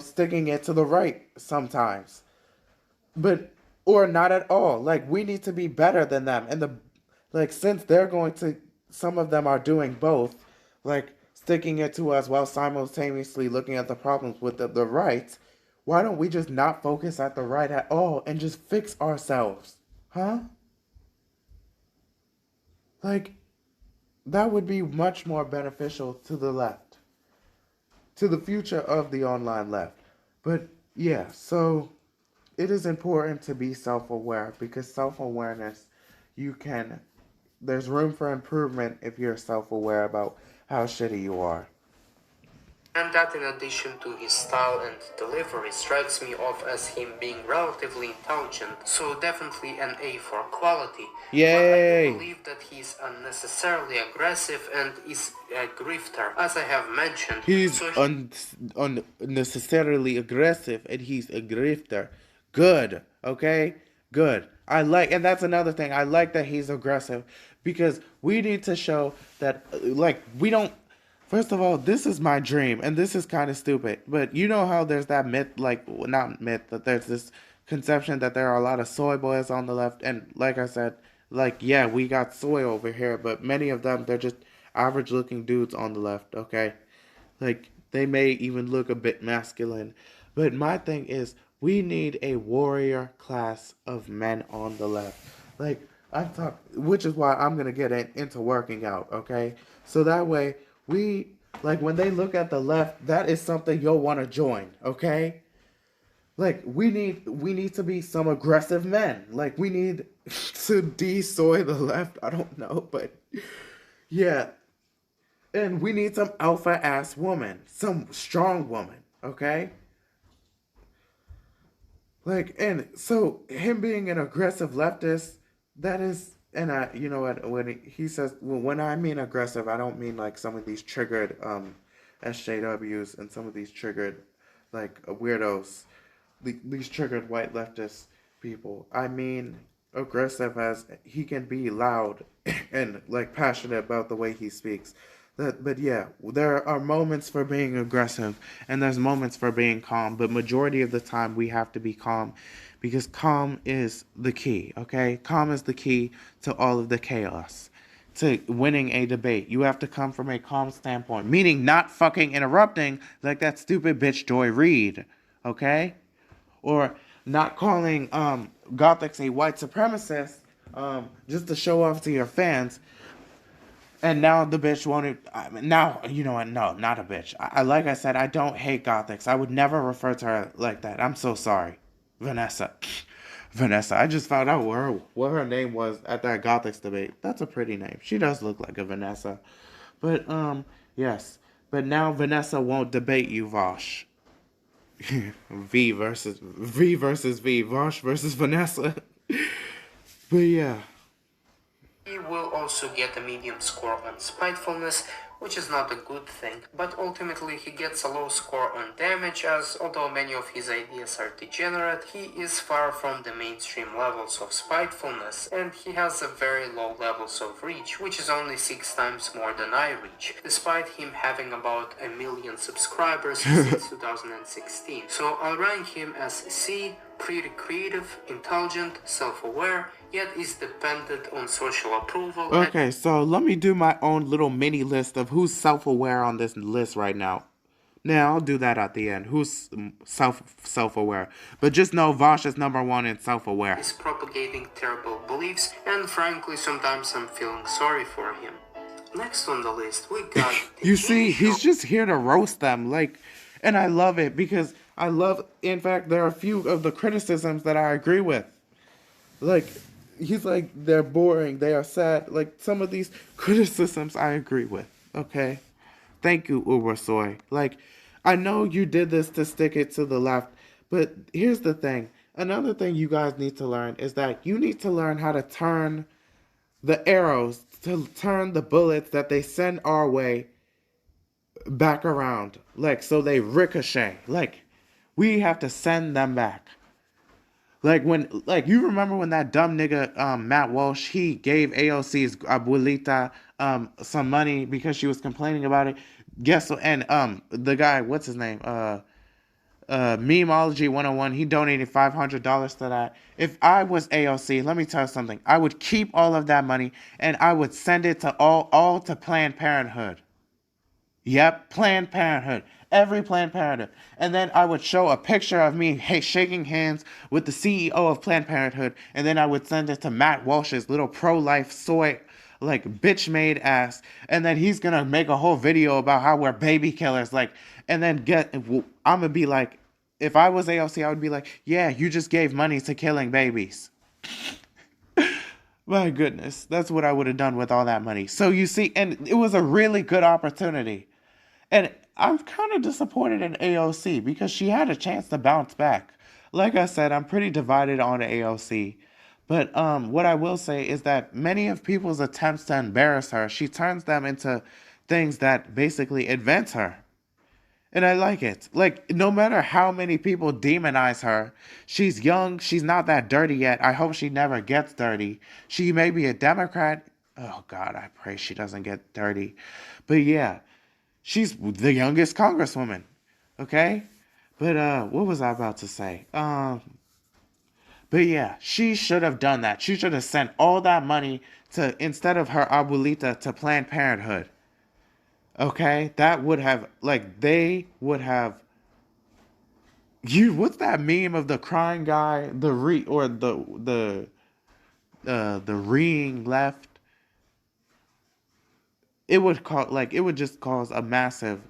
sticking it to the right sometimes. Or not at all. Like, we need to be better than them. And since they're some of them are doing both, sticking it to us while simultaneously looking at the problems with the right, why don't we just not focus at the right at all and just fix ourselves? Huh? Like, that would be much more beneficial to the left, to the future of the online left. But yeah, so it is important to be self-aware because self-awareness, you can, there's room for improvement if you're self-aware about how shitty you are. And that, in addition to his style and delivery, strikes me off as him being relatively intelligent, so definitely an A for quality. Yay! But I do believe that he's unnecessarily aggressive and is a grifter, as I have mentioned. He's So unnecessarily aggressive and he's a grifter. Good, okay? Good. And that's another thing. I like that he's aggressive because we need to show that, like, we don't. First of all, this is my dream, and this is kind of stupid. But you know how there's that myth, like, not myth, but there's this conception that there are a lot of soy boys on the left. And like I said, like, yeah, we got soy over here, but many of them, they're just average looking dudes on the left, okay? Like, they may even look a bit masculine. But my thing is, we need a warrior class of men on the left. Like, which is why I'm going to get into working out, okay? So that way, like, when they look at the left, that is something you'll want to join, okay? Like, we need to be some aggressive men. Like, we need to de-soy the left. I don't know, but yeah. And we need some alpha ass woman, some strong woman, okay? Like, and so him being an aggressive leftist, that is, and you know what, when he says, well, when I mean aggressive, I don't mean like some of these triggered SJWs and some of these triggered like weirdos, these triggered white leftist people. I mean aggressive as he can be loud and like passionate about the way he speaks. But yeah, there are moments for being aggressive and there's moments for being calm, but majority of the time we have to be calm because calm is the key, okay? Calm is the key to all of the chaos, to winning a debate. You have to come from a calm standpoint, meaning not fucking interrupting like that stupid bitch Joy Reid, okay? Or not calling Gothics a white supremacist just to show off to your fans. And now the bitch won't. Now, you know what? No, not a bitch. Like I said, I don't hate Gothics. I would never refer to her like that. I'm so sorry. Vanessa. Vanessa. I just found out what her name was at that Gothics debate. That's a pretty name. She does look like a Vanessa. But, yes. But now Vanessa won't debate you, Vaush. V versus V. Vaush versus Vanessa. But yeah. he will also get a medium score on spitefulness, which is not a good thing, but ultimately he gets a low score on damage as, although many of his ideas are degenerate, he is far from the mainstream levels of spitefulness, and he has a very low levels of reach, which is only 6 times more than I reach, despite him having about 1 million subscribers since 2016. So I'll rank him as C, pretty creative, intelligent, self-aware, yet is dependent on social approval. Okay, so let me do my own little mini list of who's self-aware on this list right now. Now, I'll do that at the end. Who's self-aware? But just know Vaush is number 1 in self-aware. Is propagating terrible beliefs, and frankly, sometimes I'm feeling sorry for him. Next on the list, we got... You see, he's just here to roast them, like, and I love it because in fact, there are a few of the criticisms that I agree with. Like, he's like, they're boring, they are sad. Like, some of these criticisms I agree with, okay? Thank you, Ubersoy. Like, I know you did this to stick it to the left, but here's the thing. Another thing you guys need to learn is that you need to learn how to turn the arrows, to turn the bullets that they send our way back around. Like, so they ricochet. Like, we have to send them back. Like, you remember when that dumb nigga, Matt Walsh, he gave AOC's abuelita, some money because she was complaining about it. And the guy, what's his name? Memeology 101, he donated $500 to that. If I was AOC, let me tell you something. I would keep all of that money and I would send it to all to Planned Parenthood. Yep, Planned Parenthood. Every Planned Parenthood. And then I would show a picture of me shaking hands with the CEO of Planned Parenthood, and then I would send it to Matt Walsh's little pro-life soy, like, bitch-made ass, and then he's gonna make a whole video about how we're baby killers, like, and then I'm gonna be like, if I was AOC, I would be like, yeah, you just gave money to killing babies. My goodness, that's what I would have done with all that money. So you see, and it was a really good opportunity. And I'm kind of disappointed in AOC because she had a chance to bounce back. Like I said, I'm pretty divided on AOC. But what I will say is that many of people's attempts to embarrass her, she turns them into things that basically advance her. And I like it. Like, no matter how many people demonize her, she's young, she's not that dirty yet. I hope she never gets dirty. She may be a Democrat. Oh, God, I pray she doesn't get dirty. But yeah, she's the youngest congresswoman. Okay? But what was I about to say? But yeah, she should have done that. She should have sent all that money to, instead of her abuelita, to Planned Parenthood. Okay? That would have, like, they would have. What's that meme of the crying guy, the reeing left? It would just cause a massive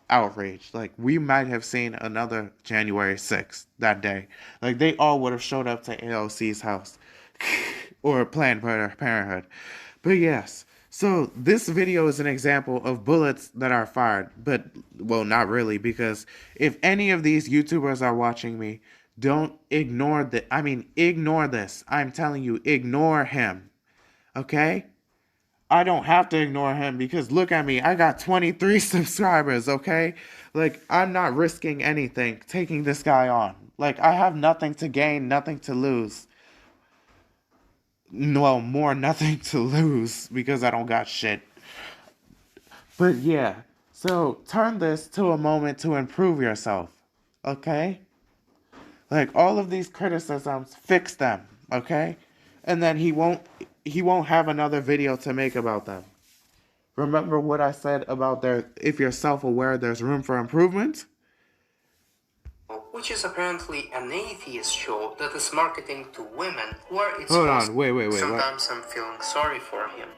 outrage. Like, we might have seen another January 6th that day. Like, they all would have showed up to AOC's house or Planned Parenthood. But yes, so this video is an example of bullets that are fired. But, well, not really, because if any of these YouTubers are watching me, don't ignore ignore this. I'm telling you, ignore him. Okay? I don't have to ignore him because look at me. I got 23 subscribers, okay? Like, I'm not risking anything taking this guy on. Like, I have nothing to gain, nothing to lose. Well, more nothing to lose because I don't got shit. But yeah, so turn this to a moment to improve yourself, okay? Like, all of these criticisms, fix them, okay? And then he won't have another video to make about them. Remember what I said about if you're self-aware, there's room for improvement? Which is apparently an atheist show that is marketing to women, where it's Hold on, wait, what? Sometimes I'm feeling sorry for him.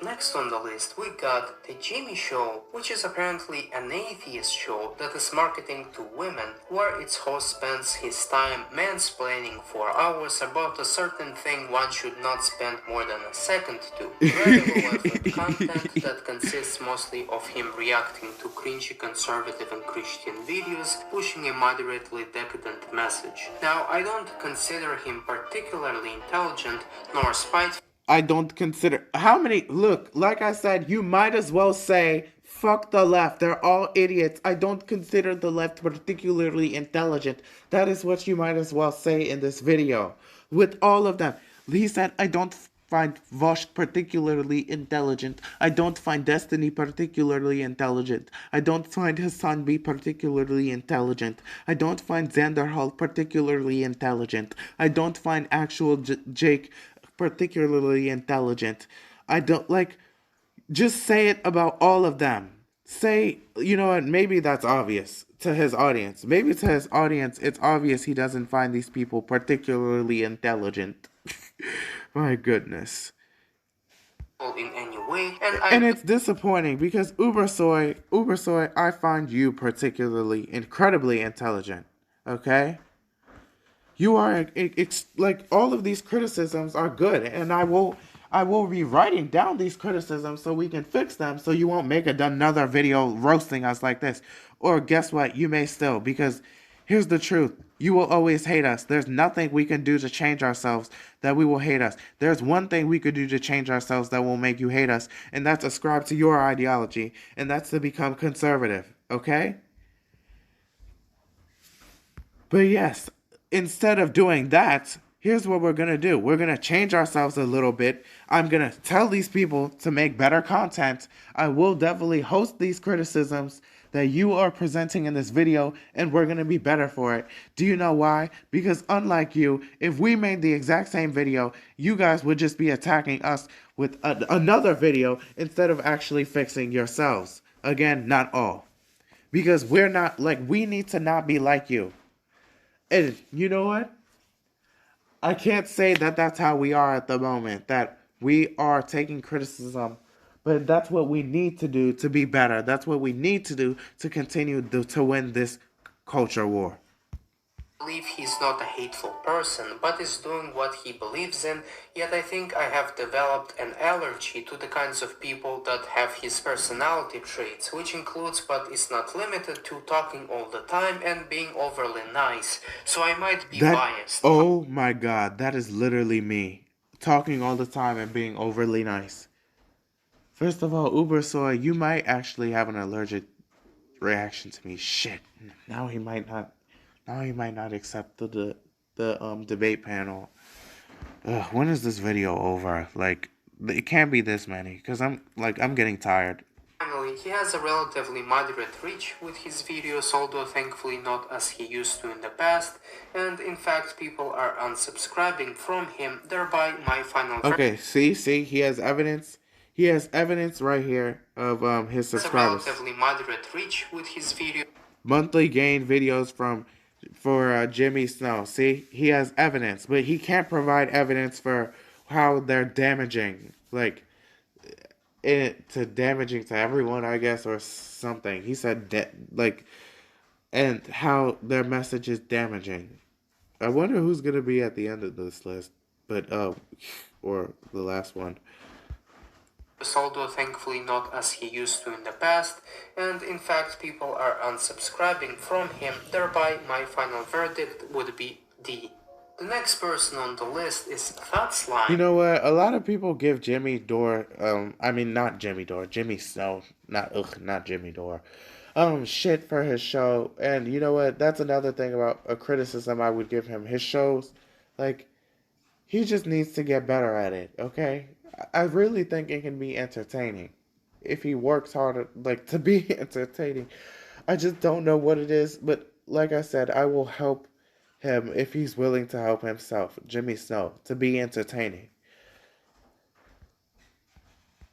Next on the list, we got The Jimmy Show, which is apparently an atheist show that is marketing to women, where its host spends his time mansplaining for hours about a certain thing one should not spend more than a second to. Very low-effort content that consists mostly of him reacting to cringy conservative and Christian videos, pushing a moderately decadent message. Now, I don't consider him particularly intelligent nor spiteful. I don't consider look, like I said, you might as well say fuck the left. They're all idiots. I don't consider the left particularly intelligent. That is what you might as well say in this video. With all of them. He said, I don't find Vaush particularly intelligent. I don't find Destiny particularly intelligent. I don't find Hasanbi particularly intelligent. I don't find Xanderhal particularly intelligent. I don't find actual Jake particularly intelligent. I don't just say it about all of them. Say, you know what, maybe that's obvious to his audience. Maybe to his audience, it's obvious he doesn't find these people particularly intelligent. My goodness. In any way, and it's disappointing because Ubersoy, I find you particularly incredibly intelligent. Okay? You are, like, all of these criticisms are good, and I will be writing down these criticisms so we can fix them, so you won't make another video roasting us like this. Or guess what? You may still, because here's the truth. You will always hate us. There's nothing we can do to change ourselves that we will hate us. There's one thing we could do to change ourselves that will make you hate us, and that's ascribe to your ideology, and that's to become conservative, okay? But yes, instead of doing that, here's what we're going to do. We're going to change ourselves a little bit. I'm going to tell these people to make better content. I will definitely host these criticisms that you are presenting in this video, and we're going to be better for it. Do you know why? Because unlike you, if we made the exact same video, you guys would just be attacking us with another video instead of actually fixing yourselves. Again, not all. Because we're not, like, we need to not be like you. And you know what? I can't say that that's how we are at the moment, that we are taking criticism, but that's what we need to do to be better. That's what we need to do to continue to win this culture war. I believe he's not a hateful person, but is doing what he believes in, yet I think I have developed an allergy to the kinds of people that have his personality traits, which includes but is not limited to talking all the time and being overly nice, so I might be biased. Oh my god, that is literally me. Talking all the time and being overly nice. First of all, Ubersoy, you might actually have an allergic reaction to me. Shit. Now he might not accept the debate panel. When is this video over? Like, it can't be this many, because I'm getting tired. Finally, he has a relatively moderate reach with his videos, although thankfully not as he used to in the past, and in fact people are unsubscribing from him, thereby my final... Okay, see, he has evidence. He has evidence right here of his subscribers. A relatively moderate reach with his video. Monthly gain videos for Jimmy Snow. See, he has evidence, but he can't provide evidence for how they're damaging, like damaging to everyone, I guess, or something. He said and how their message is damaging. I wonder who's gonna be at the end of this list, but or the last one. Although thankfully not as he used to in the past, and in fact people are unsubscribing from him, thereby my final verdict would be D. The next person on the list is Thatslime. You know what? A lot of people give Jimmy Dore, not Jimmy Dore, Jimmy Snow, not Jimmy Dore, shit for his show. And you know what? That's another thing about a criticism I would give him. His shows, like, he just needs to get better at it, okay? I really think it can be entertaining if he works harder, like, to be entertaining. I just don't know what it is, but like I said, I will help him if he's willing to help himself, Jimmy Snow, to be entertaining.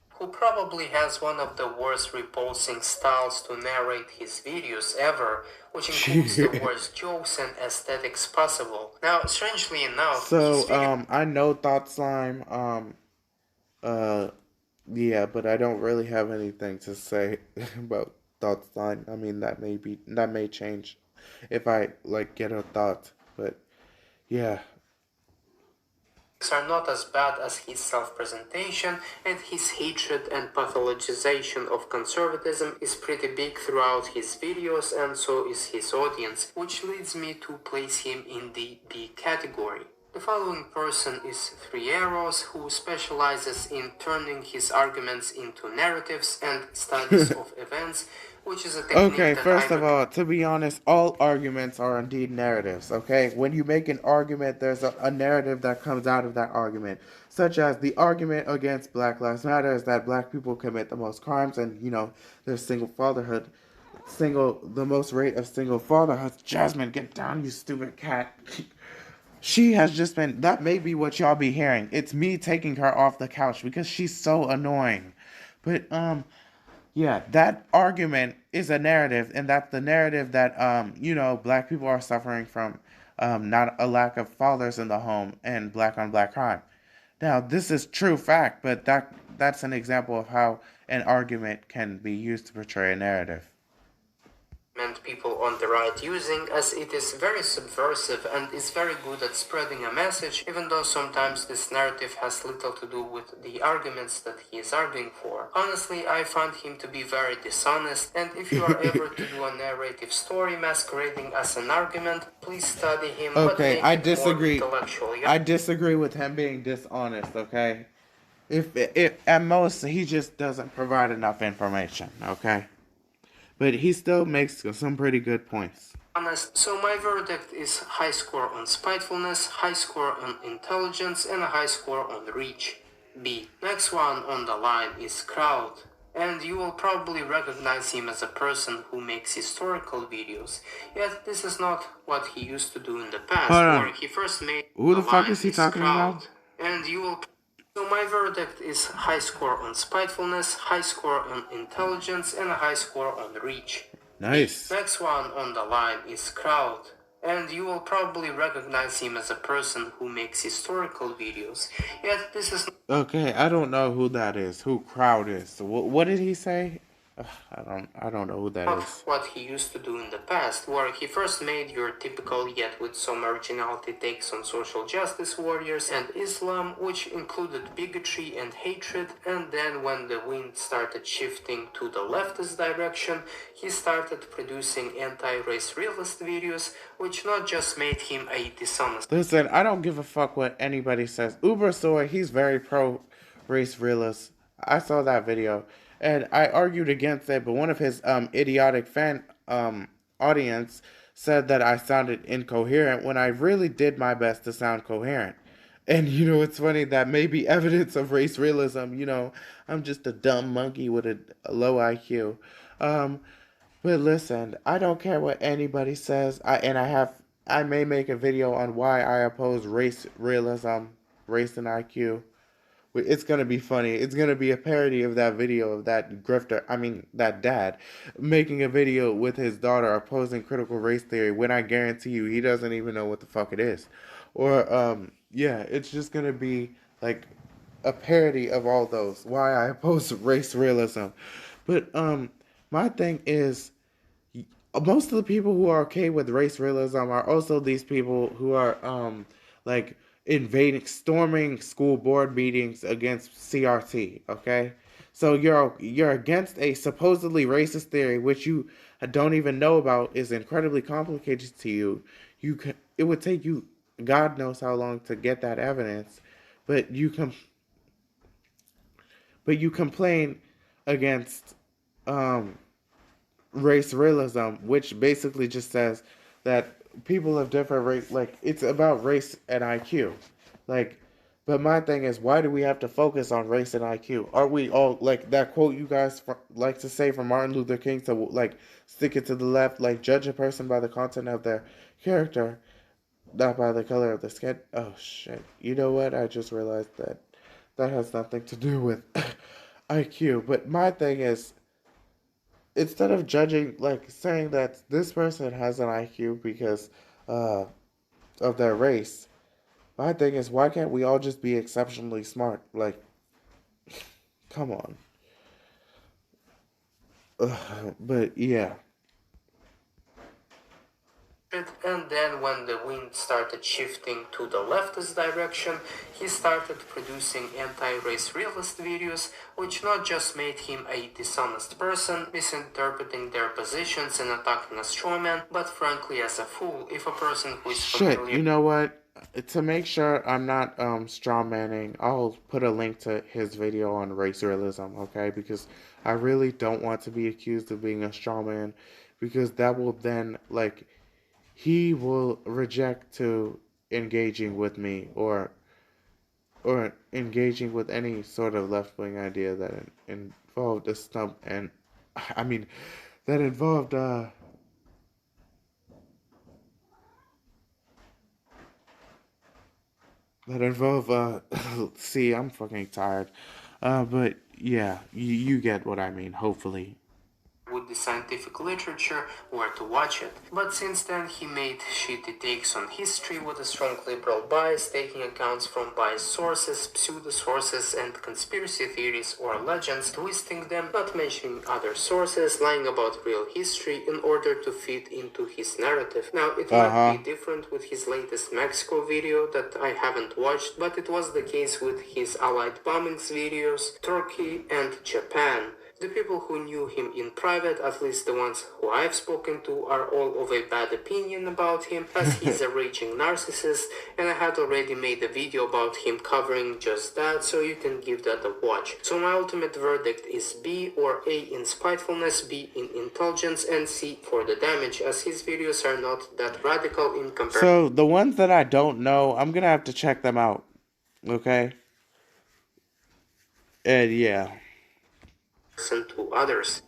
Who probably has one of the worst repulsing styles to narrate his videos ever, which includes the worst jokes and aesthetics possible. Now, strangely enough, so I know Thatslime, yeah, but I don't really have anything to say about Thatslime. I mean, that may change if I get a thought, but yeah. Are not as bad as his self-presentation, and his hatred and pathologization of conservatism is pretty big throughout his videos, and so is his audience, which leads me to place him in the B category. The following person is Three Arrows, who specializes in turning his arguments into narratives and studies of events, which is a technique okay, first of all, to be honest, all arguments are indeed narratives, okay? When you make an argument, there's a narrative that comes out of that argument, such as the argument against Black Lives Matter is that black people commit the most crimes and, there's single fatherhood, the most rate of single fatherhood. Jasmine, get down, you stupid cat. She has just been, that may be what y'all be hearing. It's me taking her off the couch because she's so annoying. But, yeah, that argument is a narrative, and that's the narrative that, black people are suffering from not a lack of fathers in the home and black on black crime. Now, this is true fact, but that's an example of how an argument can be used to portray a narrative. People on the right using, as it is very subversive and is very good at spreading a message, even though sometimes this narrative has little to do with the arguments that he is arguing for. Honestly, I find him to be very dishonest, and if you are ever to do a narrative story masquerading as an argument, please study him. Okay, but I disagree. I disagree with him being dishonest, okay? If at most, he just doesn't provide enough information, okay? But he still makes some pretty good points. Honest, so my verdict is high score on spitefulness, high score on intelligence, and a high score on reach. B. Next one on the line is Crowd, and you will probably recognize him as a person who makes historical videos, yet this is not what he used to do in the past, or he first made. Who the fuck is he talking about? And you will... So my verdict is high score on spitefulness, high score on intelligence, and a high score on reach. Nice. Next one on the line is Crowd, and you will probably recognize him as a person who makes historical videos. Yet this is Okay, I don't know who that is. Who Crowd is? So what did he say? I don't know who that not is. what he used to do in the past, where he first made your typical yet with some originality takes on social justice warriors and Islam, which included bigotry and hatred, and then when the wind started shifting to the leftist direction, he started producing anti-race realist videos, which not just made him a dishonest. Listen, I don't give a fuck what anybody says. Ubersoy, he's very pro race realist. I saw that video and I argued against it, but one of his idiotic fan audience said that I sounded incoherent when I really did my best to sound coherent. And you know, it's funny that may be evidence of race realism. You know, I'm just a dumb monkey with a low IQ. Um, but listen, I don't care what anybody says. I may make a video on why I oppose race realism, race and IQ. It's gonna be funny. It's gonna be a parody of that video of that grifter. I mean, that dad making a video with his daughter opposing critical race theory. When I guarantee you, he doesn't even know what the fuck it is. Or yeah, it's just gonna be like a parody of all those. Why I oppose race realism. But my thing is most of the people who are okay with race realism are also these people who are like invading storming school board meetings against CRT, okay? So you're against a supposedly racist theory which you don't even know about, is incredibly complicated to you. It would take you God knows how long to get that evidence, but you complain against um race realism, which basically just says that people of different race, like it's about race and IQ, like. But my thing is, why do we have to focus on race and IQ? Aren't we all like that quote you guys like to say from Martin Luther King to like stick it to the left, like judge a person by the content of their character, not by the color of the skin? Oh shit! You know what? I just realized that that has nothing to do with IQ. But my thing is, instead of judging, like saying that this person has an IQ because uh, of their race, my thing is, why can't we all just be exceptionally smart? Like, come on. But yeah. And then when the wind started shifting to the leftist direction, he started producing anti-race realist videos, which not just made him a dishonest person, misinterpreting their positions and attacking a strawman, but frankly as a fool if a person who is Shit, familiar. you know what? To make sure I'm not strawmanning, I'll put a link to his video on race realism, okay? Because I really don't want to be accused of being a strawman, because that will then like he will reject to engaging with me or engaging with any sort of left wing idea that involved a stump and I mean that involved see, I'm fucking tired. But yeah, you get what I mean, hopefully. With the scientific literature where to watch it. But since then he made shitty takes on history with a strong liberal bias, taking accounts from biased sources, pseudo-sources and conspiracy theories or legends, twisting them, not mentioning other sources, lying about real history in order to fit into his narrative. Now it might be different with his latest Mexico video that I haven't watched, but it was the case with his allied bombings videos, Turkey and Japan. The people who knew him in private, at least the ones who I've spoken to, are all of a bad opinion about him, as he's a raging narcissist, and I had already made a video about him covering just that, so you can give that a watch. So my ultimate verdict is B or A in spitefulness, B in intelligence, and C for the damage, as his videos are not that radical in comparison. So the ones that I don't know, I'm gonna have to check them out. Okay? And yeah. To others.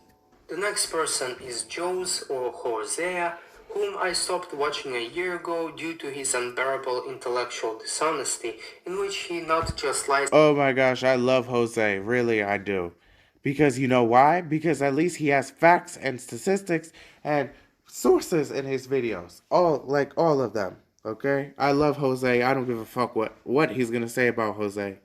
The next person is Jose or Hosea, whom I stopped watching a year ago due to his unbearable intellectual dishonesty, in which he not just lies. Oh my gosh, I love Jose. Really, I do. Because you know why? Because at least he has facts and statistics and sources in his videos. All of them. Okay? I love Jose. I don't give a fuck what he's gonna say about Jose.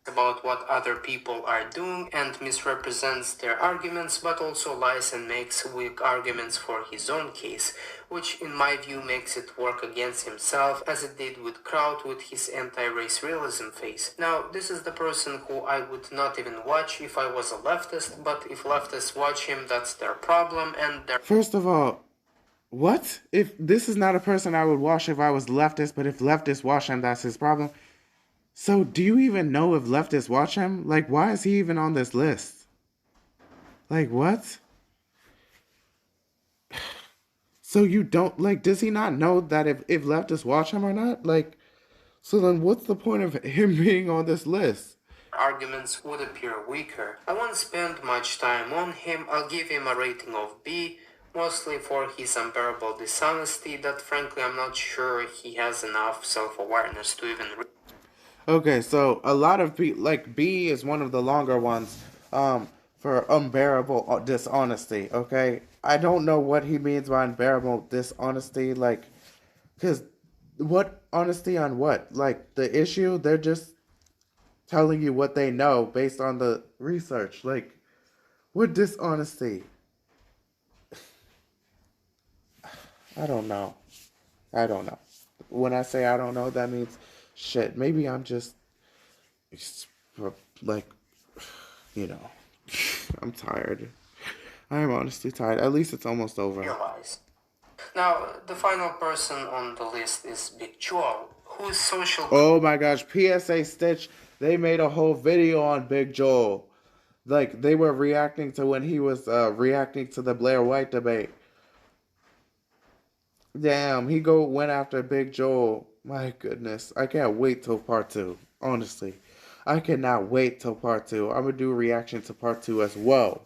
About what other people are doing and misrepresents their arguments, but also lies and makes weak arguments for his own case, which in my view makes it work against himself, as it did with Kraut with his anti-race realism phase. Now, this is the person who I would not even watch if I was a leftist, but if leftists watch him, that's their problem, and their... First of all, what? If this is not a person I would watch if I was leftist, but if leftists watch him, that's his problem. So, do you even know if leftists watch him? Like, why is he even on this list? Like, what? So you don't, like, does he not know that if leftists watch him or not? Like, so then what's the point of him being on this list? arguments would appear weaker. I won't spend much time on him. I'll give him a rating of B, mostly for his unbearable dishonesty that frankly I'm not sure he has enough self-awareness to even... Okay, so a lot of B, like B is one of the longer ones for unbearable dishonesty, okay? I don't know what he means by unbearable dishonesty, like, because what honesty on what? Like, the issue, they're just telling you what they know based on the research. Like, what dishonesty? I don't know. I don't know. When I say I don't know, that means shit. Maybe I'm just like, you know, I'm tired. I am honestly tired. At least it's almost over. Realize. Now, the final person on the list is Big Joel, whose social... Oh my gosh, PSA Stitch, they made a whole video on Big Joel. Like, they were reacting to when he was reacting to the Blair White debate. Damn, he went after Big Joel. My goodness, I can't wait till part 2. Honestly, I cannot wait till part 2. I'm gonna do a reaction to part 2 as well.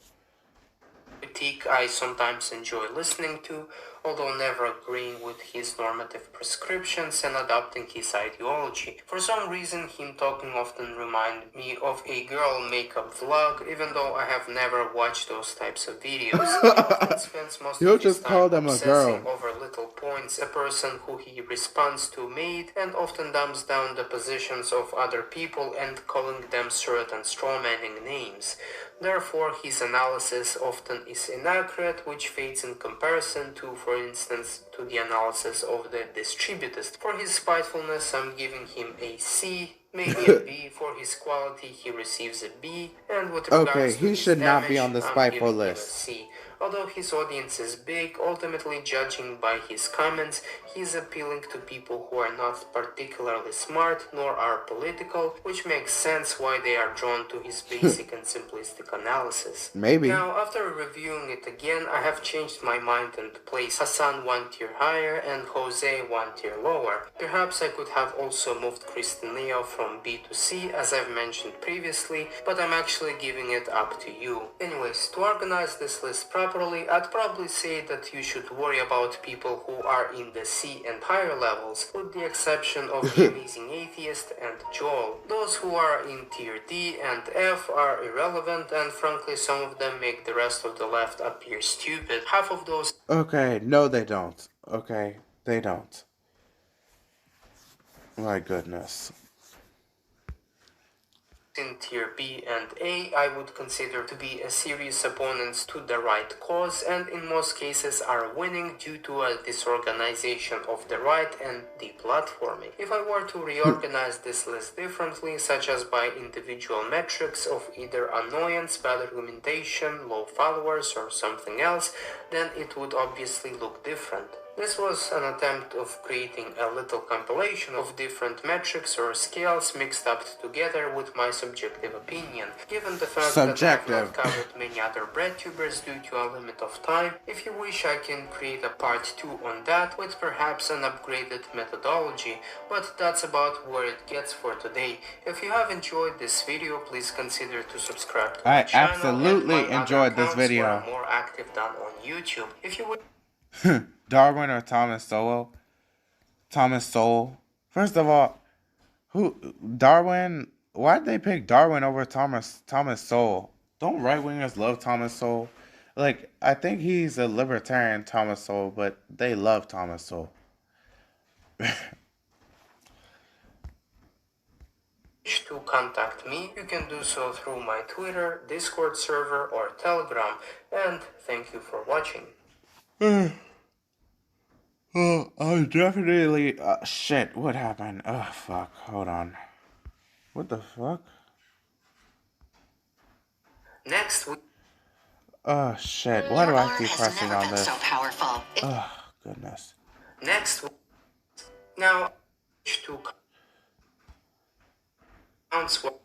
Critique I sometimes enjoy listening to, although never agreeing with his normative prescriptions and adopting his ideology. For some reason, him talking often reminds me of a girl makeup vlog, even though I have never watched those types of videos. He often spends most You'll of his just call time them a obsessing girl. over little points a person who he responds to made, and often dumbs down the positions of other people and calling them certain strawmanning names. Therefore, his analysis often is inaccurate, which fades in comparison to, for instance, to the analysis of the distributist. For his spitefulness, I'm giving him a C, maybe a B. For his quality, he receives a B, and with regards Okay, to he his should not be damage, on the I'm spiteful giving him a list. C. Although his audience is big, ultimately judging by his comments, he is appealing to people who are not particularly smart nor are political, which makes sense why they are drawn to his basic and simplistic analysis. Maybe. Now, after reviewing it again, I have changed my mind and placed Hassan one tier higher and Jose one tier lower. Perhaps I could have also moved Cristineo from B to C, as I've mentioned previously, but I'm actually giving it up to you. Anyways, to organize this list properly, I'd probably say that you should worry about people who are in the C and higher levels, with the exception of the Amazing Atheist and Joel. Those who are in tier D and F are irrelevant, and frankly some of them make the rest of the left appear stupid. Half of those... Okay, no they don't. Okay, they don't. My goodness. In tier B and A, I would consider to be a serious opponents to the right cause, and in most cases are winning due to a disorganization of the right and deplatforming. If I were to reorganize this list differently, such as by individual metrics of either annoyance, bad argumentation, low followers, or something else, then it would obviously look different. This was an attempt of creating a little compilation of different metrics or scales mixed up together with my subjective opinion. Given the fact that I have not covered many other breadtubers due to a limit of time, if you wish I can create a part 2 on that with perhaps an upgraded methodology, but that's about where it gets for today. If you have enjoyed this video, please consider to subscribe to my channel. I absolutely enjoyed this video. More active than on YouTube. If you would... Darwin or Thomas Sowell? Thomas Sowell. First of all, who Darwin? Why'd they pick Darwin over Thomas Sowell? Don't right wingers love Thomas Sowell? Like, I think he's a libertarian, Thomas Sowell, but they love Thomas Sowell. Wish to contact me, you can do so through my Twitter, Discord server, or Telegram, and thank you for watching. Oh, I definitely. Shit, what happened? Oh, fuck. Hold on. What the fuck? Next week. Oh, shit. Why do I keep pressing on this? So powerful. Oh, goodness. Next week. Now, wish to announce what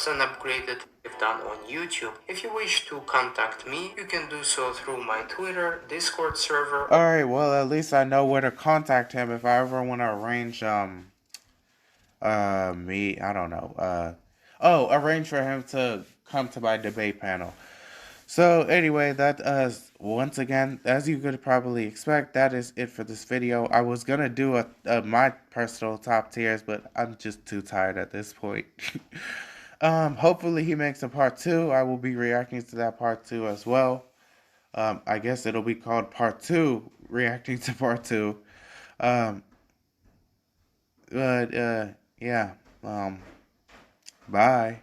an upgraded we've done on YouTube. If you wish to contact me, you can do so through my Twitter, Discord server. Alright, well, at least I know where to contact him if I ever want to arrange, I don't know, arrange for him to come to my debate panel. So, anyway, that, once again, as you could probably expect, that is it for this video. I was gonna do my personal top tiers, but I'm just too tired at this point. Hopefully he makes a part 2. I will be reacting to that part 2 as well. I guess it'll be called part 2, reacting to part 2. Yeah, bye.